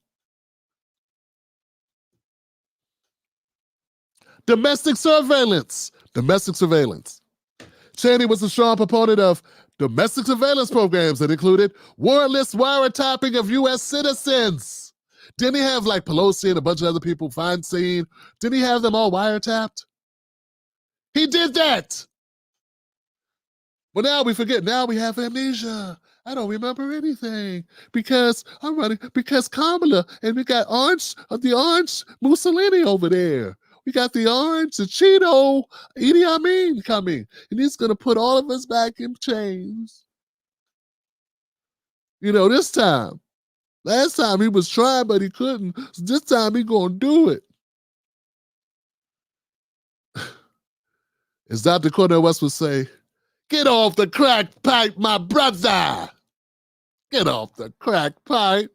Speaker 1: Domestic surveillance. Cheney was a strong proponent of domestic surveillance programs that included warrantless wiretapping of U.S. citizens. Didn't he have like Pelosi and a bunch of other people, Feinstein? Didn't he have them all wiretapped? He did that. Well, now we forget. Now we have amnesia. I don't remember anything because I'm running because Kamala and we got the orange Mussolini over there. We got the orange, the Cheeto, Idi Amin coming, and he's gonna put all of us back in chains. You know, this time. Last time he was trying, but he couldn't. So this time he gonna do it. As Dr. Cornel West would say, get off the crack pipe, my brother. Get off the crack pipe.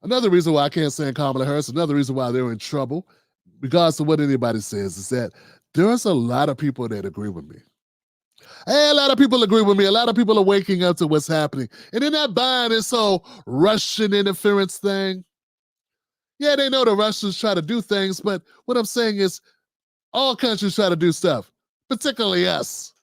Speaker 1: Another reason why I can't stand Kamala Harris, another reason why they're in trouble, regardless of what anybody says, is that there's a lot of people that agree with me. Hey, a lot of people agree with me. A lot of people are waking up to what's happening. And they're not buying this whole Russian interference thing. Yeah, they know the Russians try to do things, but what I'm saying is all countries try to do stuff, particularly us.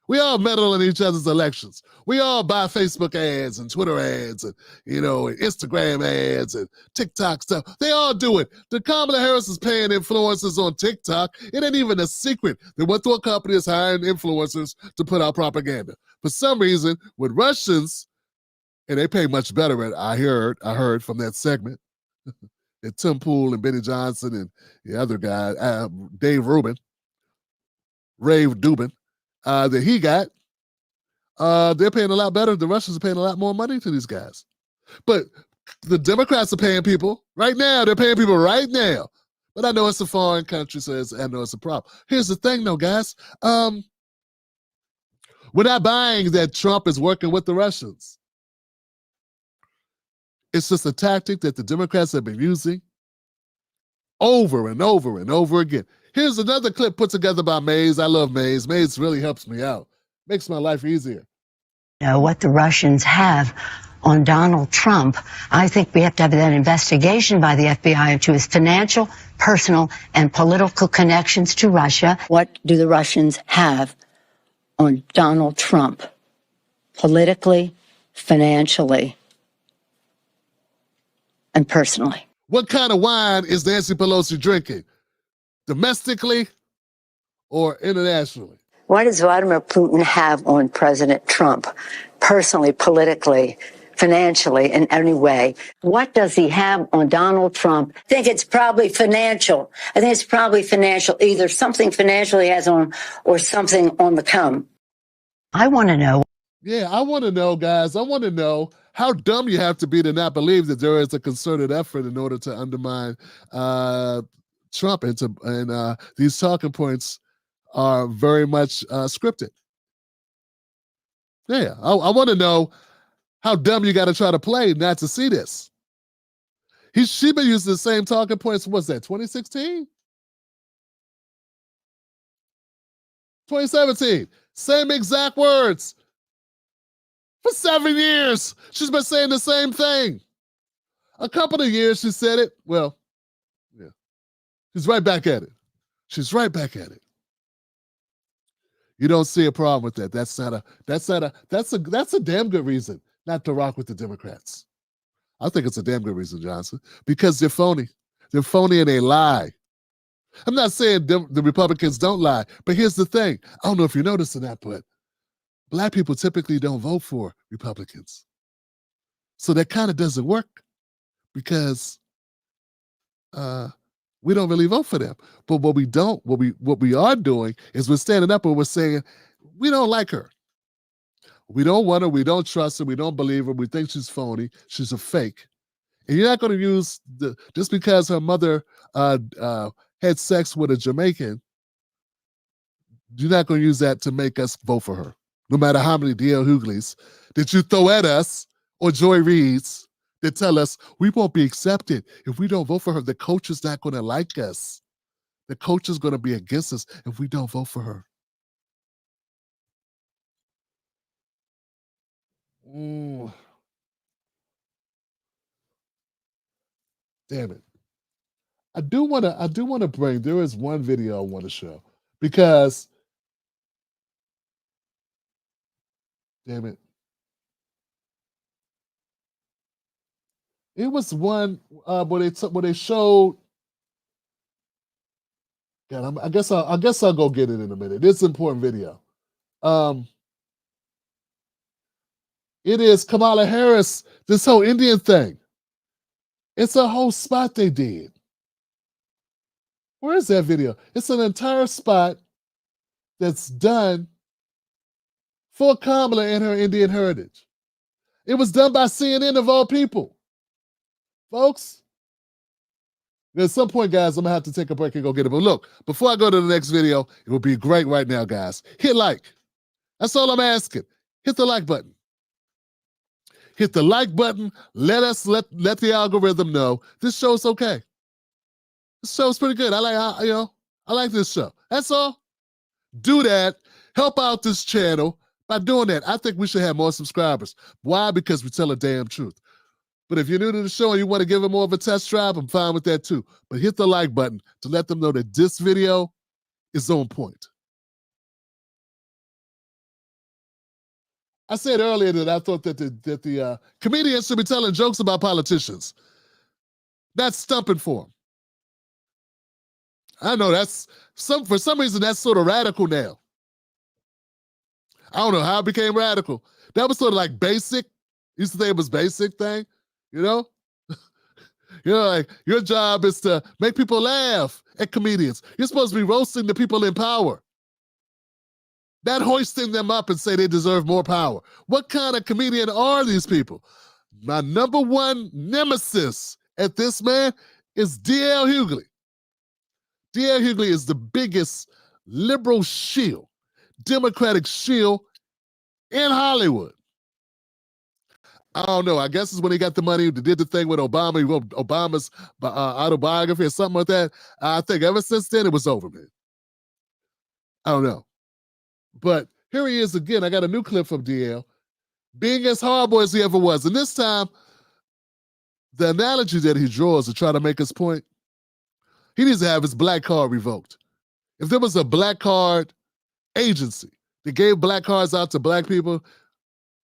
Speaker 1: We all meddle in each other's elections. We all buy Facebook ads and Twitter ads and, and Instagram ads and TikTok stuff. They all do it. The Kamala Harris is paying influencers on TikTok. It ain't even a secret. They went through a company that's hiring influencers to put out propaganda. For some reason, with Russians, and they pay much better at, I heard from that segment, that Tim Pool and Benny Johnson and the other guy, Ray Dubin, that he got, they're paying a lot better. The Russians are paying a lot more money to these guys. But the Democrats are paying people right now. They're paying people right now. But I know it's a foreign country, so I know it's a problem. Here's the thing, though, guys. We're not buying that Trump is working with the Russians. It's just a tactic that the Democrats have been using over and over and over again. Here's another clip put together by Mays. I love Mays. Mays really helps me out. Makes my life easier.
Speaker 10: What the Russians have on Donald Trump, I think we have to have that investigation by the FBI into his financial, personal, and political connections to Russia. What do the Russians have on Donald Trump, politically, financially, and personally?
Speaker 1: What kind of wine is Nancy Pelosi drinking? Domestically or internationally?
Speaker 10: What does Vladimir Putin have on President Trump, personally, politically, financially, in any way? What does he have on Donald Trump? I think it's probably financial. I think it's probably financial, either something financial he has on or something on the come. I want to know.
Speaker 1: Yeah, I want to know, guys. I want to know how dumb you have to be to not believe that there is a concerted effort in order to undermine Trump, and these talking points are very much scripted. Yeah, I want to know how dumb you got to try to play not to see this. She been using the same talking points. What's that? 2016, 2017, same exact words for 7 years. She's been saying the same thing. A couple of years she said it. Well, yeah, she's right back at it. She's right back at it. You don't see a problem with that. That's a damn good reason not to rock with the Democrats. I think it's a damn good reason, Johnson, because they're phony. They're phony and they lie. I'm not saying the Republicans don't lie, but here's the thing. I don't know if you noticed or not, but Black people typically don't vote for Republicans. So that kind of doesn't work because we don't really vote for them. But what we are doing is we're standing up and we're saying, we don't like her. We don't want her. We don't trust her. We don't believe her. We think she's phony. She's a fake. And you're not going to use just because her mother had sex with a Jamaican, you're not going to use that to make us vote for her. No matter how many D.L. Hugleys that you throw at us or Joy Reids that tell us we won't be accepted if we don't vote for her. The coach is not going to like us. The coach is going to be against us if we don't vote for her. Damn it. I do want to bring, there is one video I want to show because Damn it. It was one where they showed. God, I guess I'll go get it in a minute. It's an important video. It is Kamala Harris. This whole Indian thing. It's a whole spot they did. Where is that video? It's an entire spot that's done for Kamala and her Indian heritage. It was done by CNN of all people. Folks, at some point, guys, I'm going to have to take a break and go get it. But look, before I go to the next video, it would be great right now, guys. Hit like. That's all I'm asking. Hit the like button. Hit the like button. Let the algorithm know this show's okay. This show's pretty good. I like this show. That's all. Do that. Help out this channel by doing that. I think we should have more subscribers. Why? Because we tell the damn truth. But if you're new to the show and you want to give it more of a test drive, I'm fine with that too. But hit the like button to let them know that this video is on point. I said earlier that I thought that the comedians should be telling jokes about politicians. That's stumping for them. I know for some reason that's sort of radical now. I don't know how it became radical. That was sort of like basic. Used to think it was basic thing, you know? Like your job is to make people laugh at comedians. You're supposed to be roasting the people in power. Not hoisting them up and say they deserve more power. What kind of comedian are these people? My number one nemesis at this man is D.L. Hugley. D.L. Hugley is the biggest liberal shield, Democratic shield in Hollywood. I don't know. I guess it's when he got the money, he did the thing with Obama. He wrote Obama's autobiography or something like that. I think ever since then, it was over, man. I don't know. But here he is again. I got a new clip from DL, being as horrible as he ever was. And this time, the analogy that he draws to try to make his point, he needs to have his black card revoked. If there was a black card agency that gave black cards out to black people,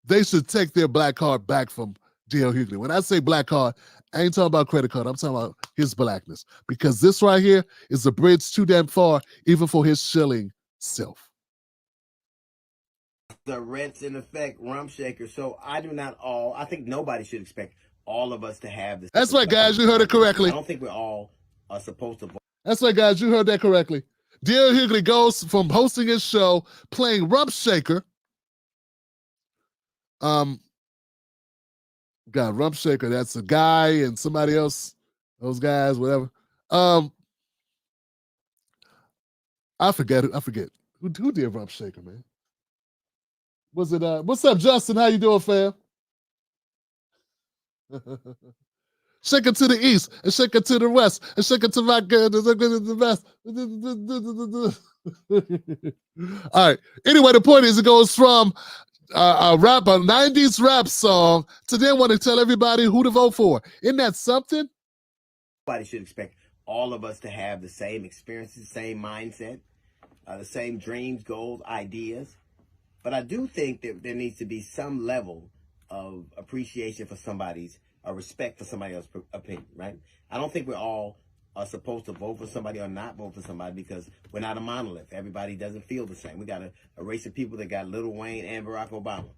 Speaker 1: they should take their black card back from D.L. Hugley. When I say black card, I ain't talking about credit card. I'm talking about his blackness. Because this right here is a bridge too damn far, even for his shilling self.
Speaker 11: The rents in effect, rump shaker. So I think nobody should expect all of us to have this.
Speaker 1: That's right, guys. You heard it correctly.
Speaker 11: I don't think we all are supposed to vote.
Speaker 1: That's right, guys. You heard that correctly. D.L. Hugley goes from hosting his show, playing rump shaker. Rump shaker, that's a guy and somebody else, those guys, whatever. I forget. Who did rump shaker, man? Was it what's up, Justin? How you doing, fam? Shake it to the east and shake it to the west and shake it to my good the best. All right. Anyway, the point is it goes from a 90s rap song to then want to tell everybody who to vote for. Isn't that something?
Speaker 11: Nobody should expect all of us to have the same experiences, same mindset, the same dreams, goals, ideas. But I do think that there needs to be some level of appreciation for somebody's, respect for somebody else's opinion, right? I don't think we all are supposed to vote for somebody or not vote for somebody because we're not a monolith. Everybody doesn't feel the same. We got a race of people that got Lil Wayne and Barack Obama.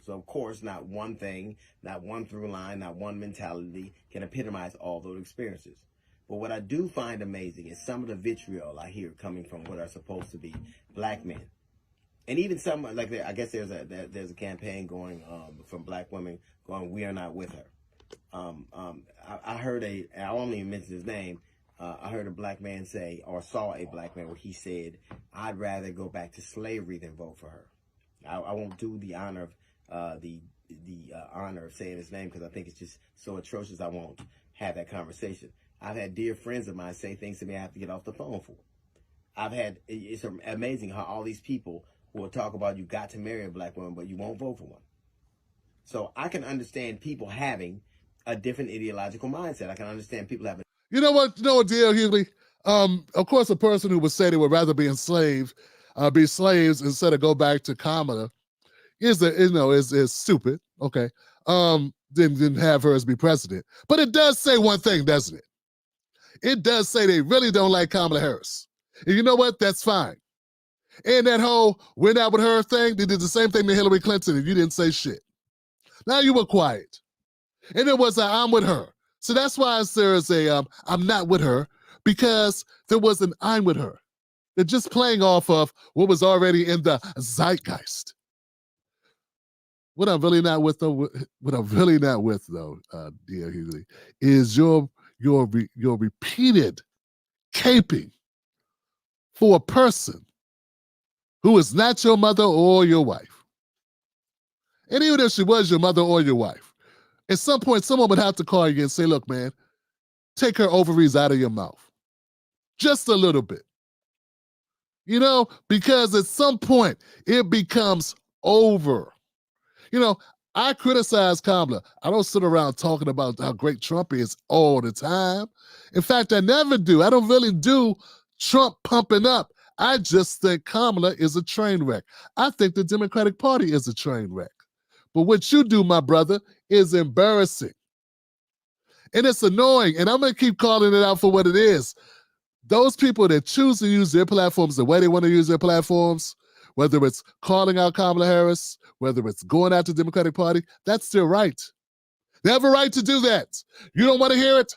Speaker 11: So, of course, not one thing, not one through line, not one mentality can epitomize all those experiences. But what I do find amazing is some of the vitriol I hear coming from what are supposed to be black men. And even some, like, I guess there's a campaign going from black women going, "We are not with her." I heard I won't even mention his name. I heard a black man say, or saw a black man where he said, "I'd rather go back to slavery than vote for her." I won't do the honor of the honor of saying his name because I think it's just so atrocious. I won't have that conversation. I've had dear friends of mine say things to me I have to get off the phone for. It's amazing how all these people will talk about you got to marry a black woman, but you won't vote for one. So I can understand people having a different ideological mindset. I can understand people having.
Speaker 1: You know what, D.L. Hugley? Of course, a person who would say they would rather be enslaved, be slaves instead of go back to Kamala is stupid. Okay. Didn't have her as be president. But it does say one thing, doesn't it? It does say they really don't like Kamala Harris. And you know what? That's fine. And that whole we're not with her thing, they did the same thing to Hillary Clinton and you didn't say shit. Now you were quiet. And it was I'm with her. So that's why there's a I'm not with her, because there was an I'm with her. They're just playing off of what was already in the zeitgeist. What I'm really not with though, dear Hugley, is your repeated caping for a person who is not your mother or your wife. And even if she was your mother or your wife, at some point, someone would have to call you and say, look, man, take her ovaries out of your mouth. Just a little bit. You know, because at some point, it becomes over. You know, I criticize Kamala. I don't sit around talking about how great Trump is all the time. In fact, I never do. I don't really do Trump pumping up. I just think Kamala is a train wreck. I think the Democratic Party is a train wreck. But what you do, my brother, is embarrassing. And it's annoying. And I'm going to keep calling it out for what it is. Those people that choose to use their platforms the way they want to use their platforms, whether it's calling out Kamala Harris, whether it's going out to the Democratic Party, that's their right. They have a right to do that. You don't want to hear it?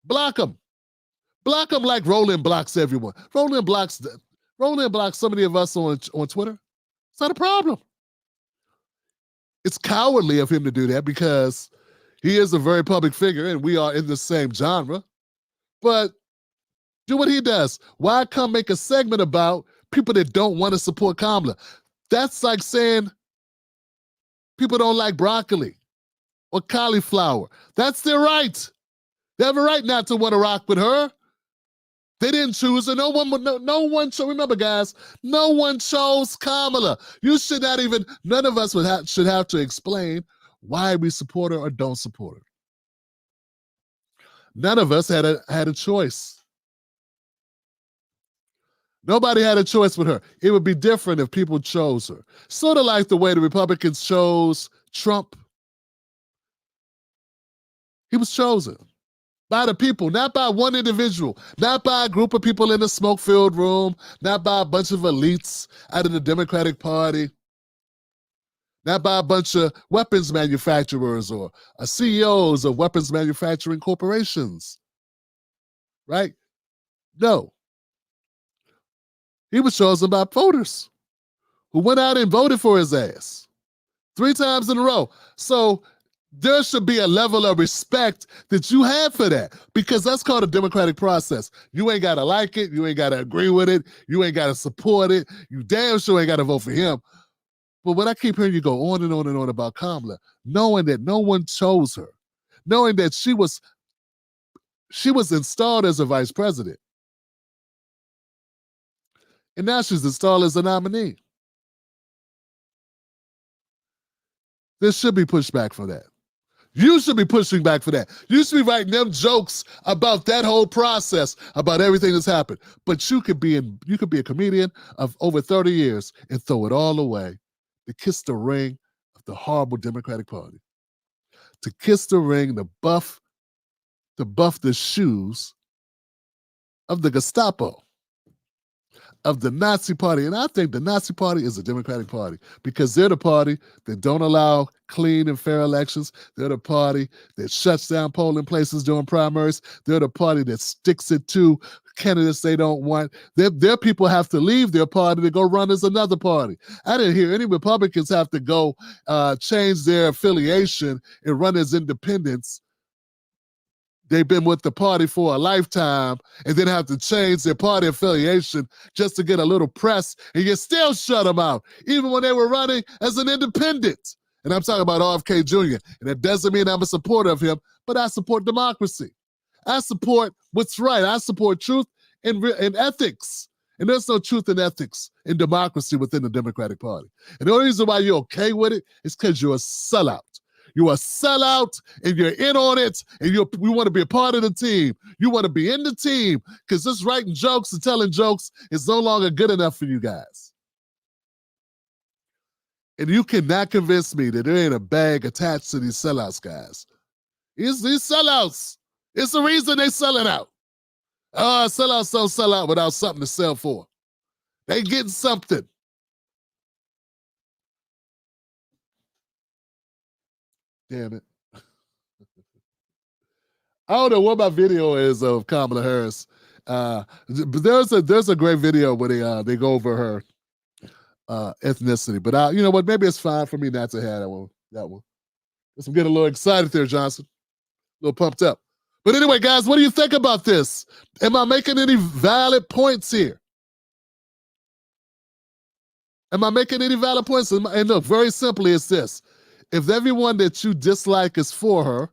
Speaker 1: Block them. Block them like Roland blocks everyone. Roland blocks so many of us on Twitter. It's not a problem. It's cowardly of him to do that because he is a very public figure and we are in the same genre. But do what he does. Why come make a segment about people that don't want to support Kamala? That's like saying people don't like broccoli or cauliflower. That's their right. They have a right not to want to rock with her. They didn't choose her. No one chose. Remember, guys, no one chose Kamala. You should not even, none of us should have to explain why we support her or don't support her. None of us had a choice. Nobody had a choice with her. It would be different if people chose her. Sort of like the way the Republicans chose Trump. He was chosen by the people, not by one individual, not by a group of people in a smoke-filled room, not by a bunch of elites out of the Democratic Party, not by a bunch of weapons manufacturers or CEOs of weapons manufacturing corporations, right? No. He was chosen by voters who went out and voted for his ass 3 times in a row. So there should be a level of respect that you have for that, because that's called a democratic process. You ain't got to like it. You ain't got to agree with it. You ain't got to support it. You damn sure ain't got to vote for him. But when I keep hearing you go on and on and on about Kamala, knowing that no one chose her, knowing that she was installed as a vice president, and now she's installed as a nominee. There should be pushback for that. You should be pushing back for that. You should be writing them jokes about that whole process, about everything that's happened. But you could be a comedian of over 30 years and throw it all away to kiss the ring of the horrible Democratic Party. To kiss the ring, to buff the shoes of the Gestapo, of the Nazi Party. And I think the Nazi Party is the Democratic Party because they're the party that don't allow clean and fair elections. They're the party that shuts down polling places during primaries. They're the party that sticks it to candidates they don't want. Their people have to leave their party to go run as another party. I didn't hear any Republicans have to go change their affiliation and run as independents. They've been with the party for a lifetime and then have to change their party affiliation just to get a little press, and you still shut them out, even when they were running as an independent. And I'm talking about RFK Jr., and that doesn't mean I'm a supporter of him, but I support democracy. I support what's right. I support truth and ethics. And there's no truth and ethics in democracy within the Democratic Party. And the only reason why you're okay with it is because you're a sellout. You're a sellout, and you're in on it, and we want to be a part of the team. You want to be in the team because just writing jokes and telling jokes is no longer good enough for you guys. And you cannot convince me that there ain't a bag attached to these sellouts, guys. It's these sellouts. It's the reason they selling out. Sellouts don't sell out without something to sell for. They getting something. Damn it. I don't know what my video is of Kamala Harris. But there's a great video where they go over her ethnicity. But you know what? Maybe it's fine for me not to have that one. I'm getting a little excited there, Johnson. A little pumped up. But anyway, guys, what do you think about this? Am I making any valid points here? Am I making any valid points? And look, very simply, it's this. If everyone that you dislike is for her,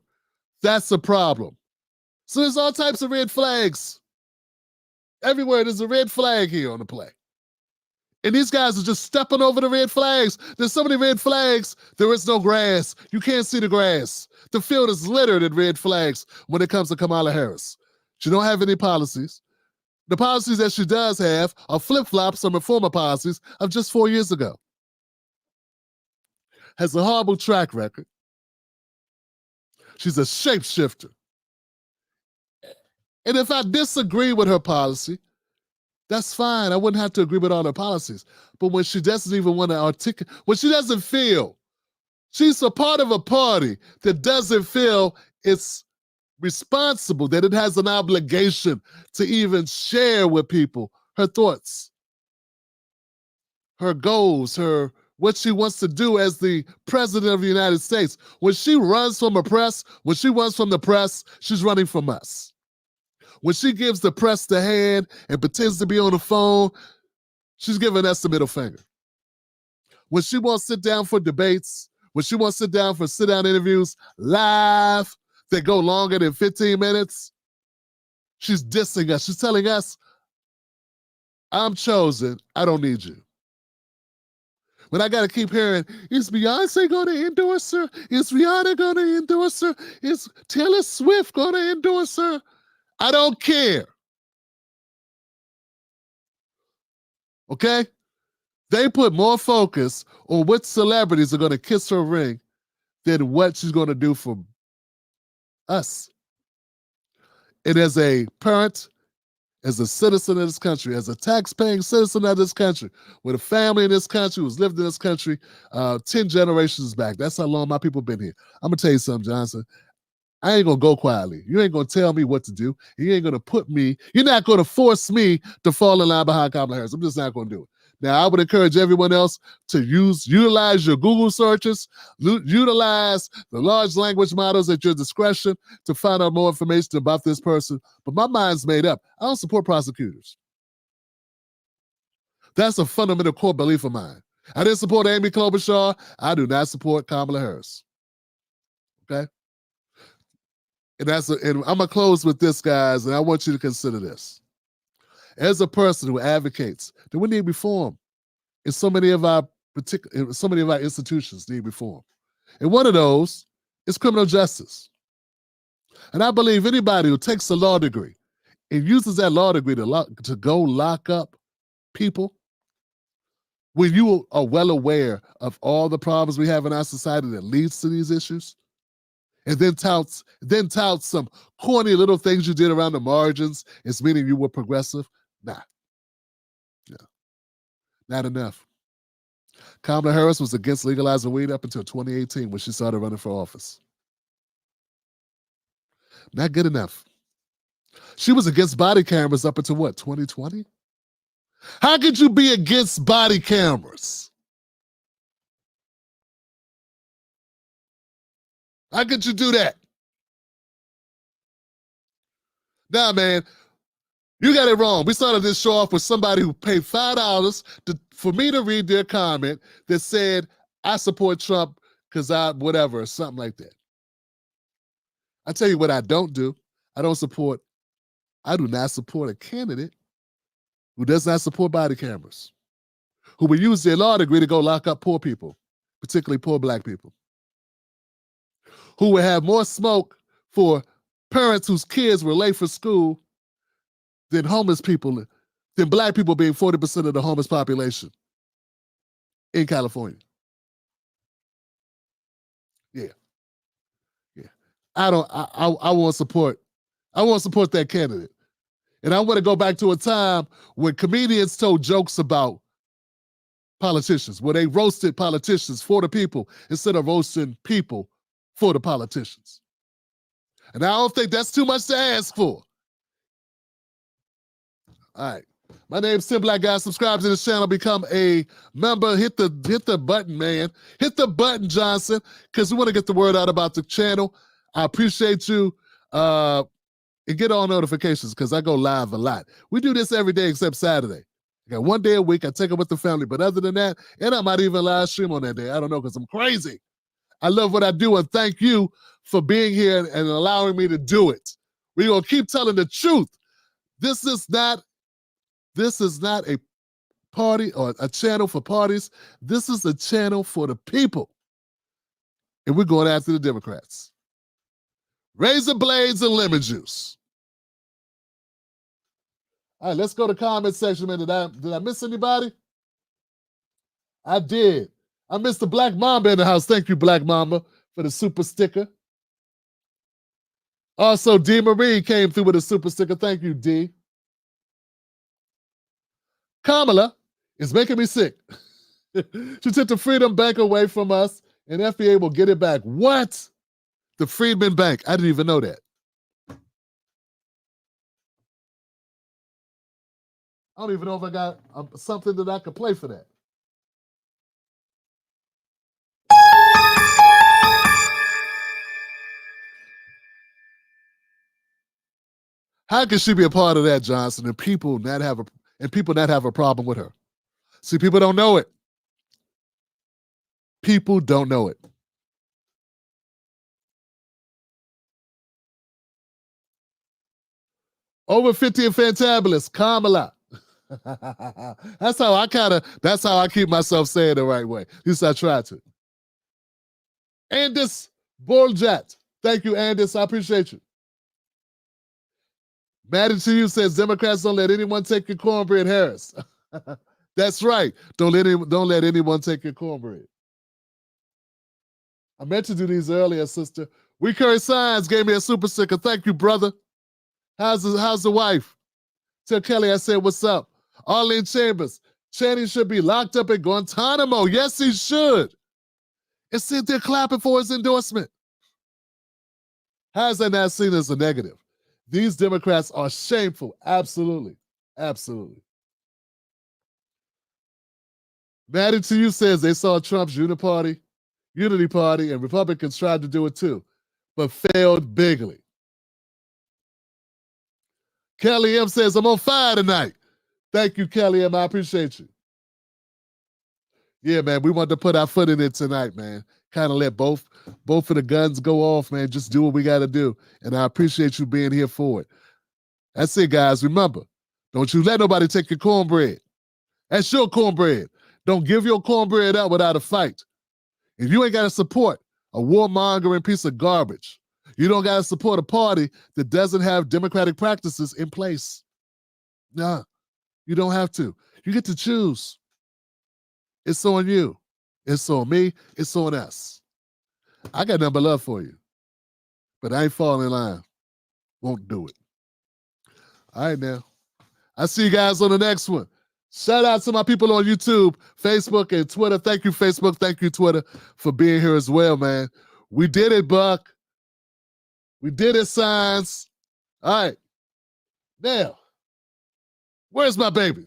Speaker 1: that's a problem. So there's all types of red flags. Everywhere there's a red flag here on the play. And these guys are just stepping over the red flags. There's so many red flags, there is no grass. You can't see the grass. The field is littered in red flags when it comes to Kamala Harris. She don't have any policies. The policies that she does have are flip-flops from her former policies of just 4 years ago. Has a horrible track record. She's a shapeshifter. And if I disagree with her policy, that's fine. I wouldn't have to agree with all her policies. But when she doesn't even want to articulate, when she doesn't feel, she's a part of a party that doesn't feel it's responsible, that it has an obligation to even share with people her thoughts, her goals, what she wants to do as the president of the United States. When she runs from the press, she's running from us. When she gives the press the hand and pretends to be on the phone, she's giving us the middle finger. When she wants to sit down for debates, when she wants to sit down for sit-down interviews live that go longer than 15 minutes, she's dissing us. She's telling us, I'm chosen. I don't need you. When I got to keep hearing, is Beyonce going to endorse her? Is Rihanna going to endorse her? Is Taylor Swift going to endorse her? I don't care. Okay? They put more focus on what celebrities are going to kiss her ring than what she's going to do for us. And as a parent, as a citizen of this country, as a tax-paying citizen of this country, with a family in this country who's lived in this country 10 generations back, that's how long my people been here. I'm going to tell you something, Johnson. I ain't going to go quietly. You ain't going to tell me what to do. You ain't going to you're not going to force me to fall in line behind Kamala Harris. I'm just not going to do it. Now, I would encourage everyone else to utilize your Google searches, utilize the large language models at your discretion to find out more information about this person. But my mind's made up. I don't support prosecutors. That's a fundamental core belief of mine. I didn't support Amy Klobuchar. I do not support Kamala Harris. Okay? And I'm going to close with this, guys, and I want you to consider this. As a person who advocates that we need reform, and so many of our institutions need reform. And one of those is criminal justice. And I believe anybody who takes a law degree and uses that law degree to go lock up people, when you are well aware of all the problems we have in our society that leads to these issues, and then touts some corny little things you did around the margins as meaning you were progressive. Nah. Not enough. Kamala Harris was against legalizing weed up until 2018 when she started running for office. Not good enough. She was against body cameras up until what, 2020? How could you be against body cameras? How could you do that? Nah, man, you got it wrong. We started this show off with somebody who paid $5 for me to read their comment that said, I support Trump because whatever, or something like that. I tell you what I don't do. I do not support a candidate who does not support body cameras, who will use their law degree to go lock up poor people, particularly poor black people, who will have more smoke for parents whose kids were late for school than homeless people, than black people being 40% of the homeless population in California. I won't support that candidate. And I want to go back to a time when comedians told jokes about politicians, where they roasted politicians for the people instead of roasting people for the politicians. And I don't think that's too much to ask for. All right. My name's Tim Black Guy. Subscribe to this channel. Become a member. Hit the button, man. Hit the button, Johnson, because we want to get the word out about the channel. I appreciate you. And get all notifications because I go live a lot. We do this every day except Saturday. I got one day a week. I take it with the family. But other than that, and I might even live stream on that day. I don't know because I'm crazy. I love what I do, and thank you for being here and allowing me to do it. We're going to keep telling the truth. This is not a party or a channel for parties. This is a channel for the people. And we're going after the Democrats. Razor blades and lemon juice. All right, let's go to comment section, man. Did I miss anybody? I did. I missed the Black Mamba in the house. Thank you, Black Mamba, for the super sticker. Also, D. Marie came through with a super sticker. Thank you, D. Kamala is making me sick. She took the Freedom Bank away from us, and FBA will get it back. What? The Freedman Bank. I didn't even know that. I don't even know if I got something that I could play for that. How can she be a part of that, Johnson, and people not have a problem with her? See, people don't know it. People don't know it. Over 50 and fantabulous, Kamala. That's how I keep myself saying the right way. At least I try to. Andis Bulljet. Thank you, Andis. I appreciate you. Maddie to you says Democrats don't let anyone take your cornbread, Harris. That's right. Don't let anyone take your cornbread. I meant to do these earlier, sister. We Curry Signs gave me a super sticker. Thank you, brother. How's the wife? Tell Kelly I said what's up. Arlene Chambers. Cheney should be locked up at Guantanamo. Yes, he should. And sit there clapping for his endorsement. How is that not seen as a negative? These Democrats are shameful. Absolutely. Absolutely. Maddie to you says they saw Trump's unity party, and Republicans tried to do it too, but failed bigly. Kelly M says, I'm on fire tonight. Thank you, Kelly M. I appreciate you. Yeah, man, we want to put our foot in it tonight, man. Kind of let both of the guns go off, man. Just do what we got to do. And I appreciate you being here for it. That's it, guys. Remember, don't you let nobody take your cornbread. That's your cornbread. Don't give your cornbread up without a fight. If you ain't got to support a warmongering piece of garbage, you don't got to support a party that doesn't have democratic practices in place. Nah, you don't have to. You get to choose. It's on you. It's on me. It's on us. I got nothing but love for you. But I ain't falling in line. Won't do it. All right, now. I'll see you guys on the next one. Shout out to my people on YouTube, Facebook, and Twitter. Thank you, Facebook. Thank you, Twitter, for being here as well, man. We did it, Buck. We did it, Signs. All right. Now, where's my baby?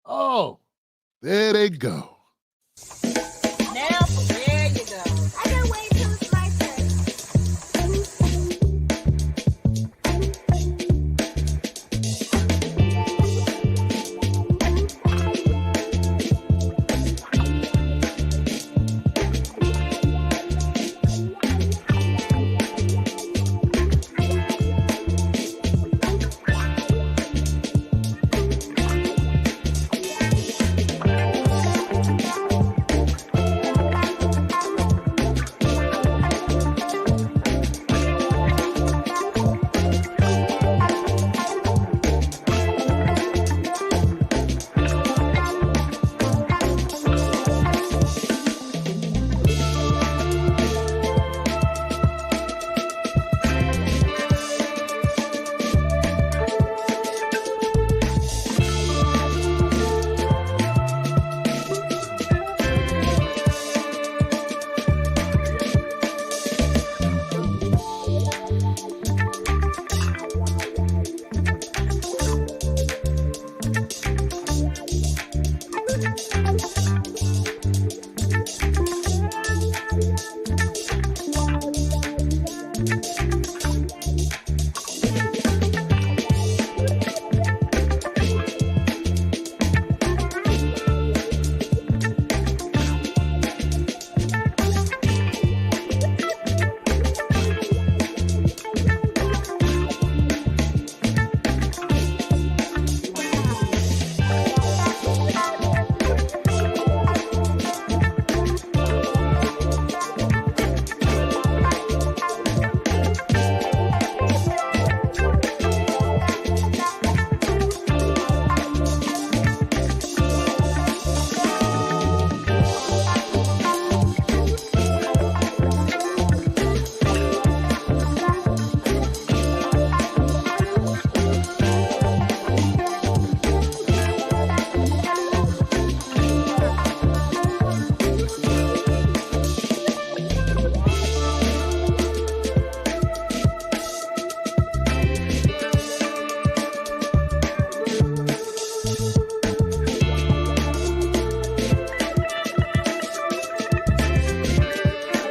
Speaker 1: Oh, there they go.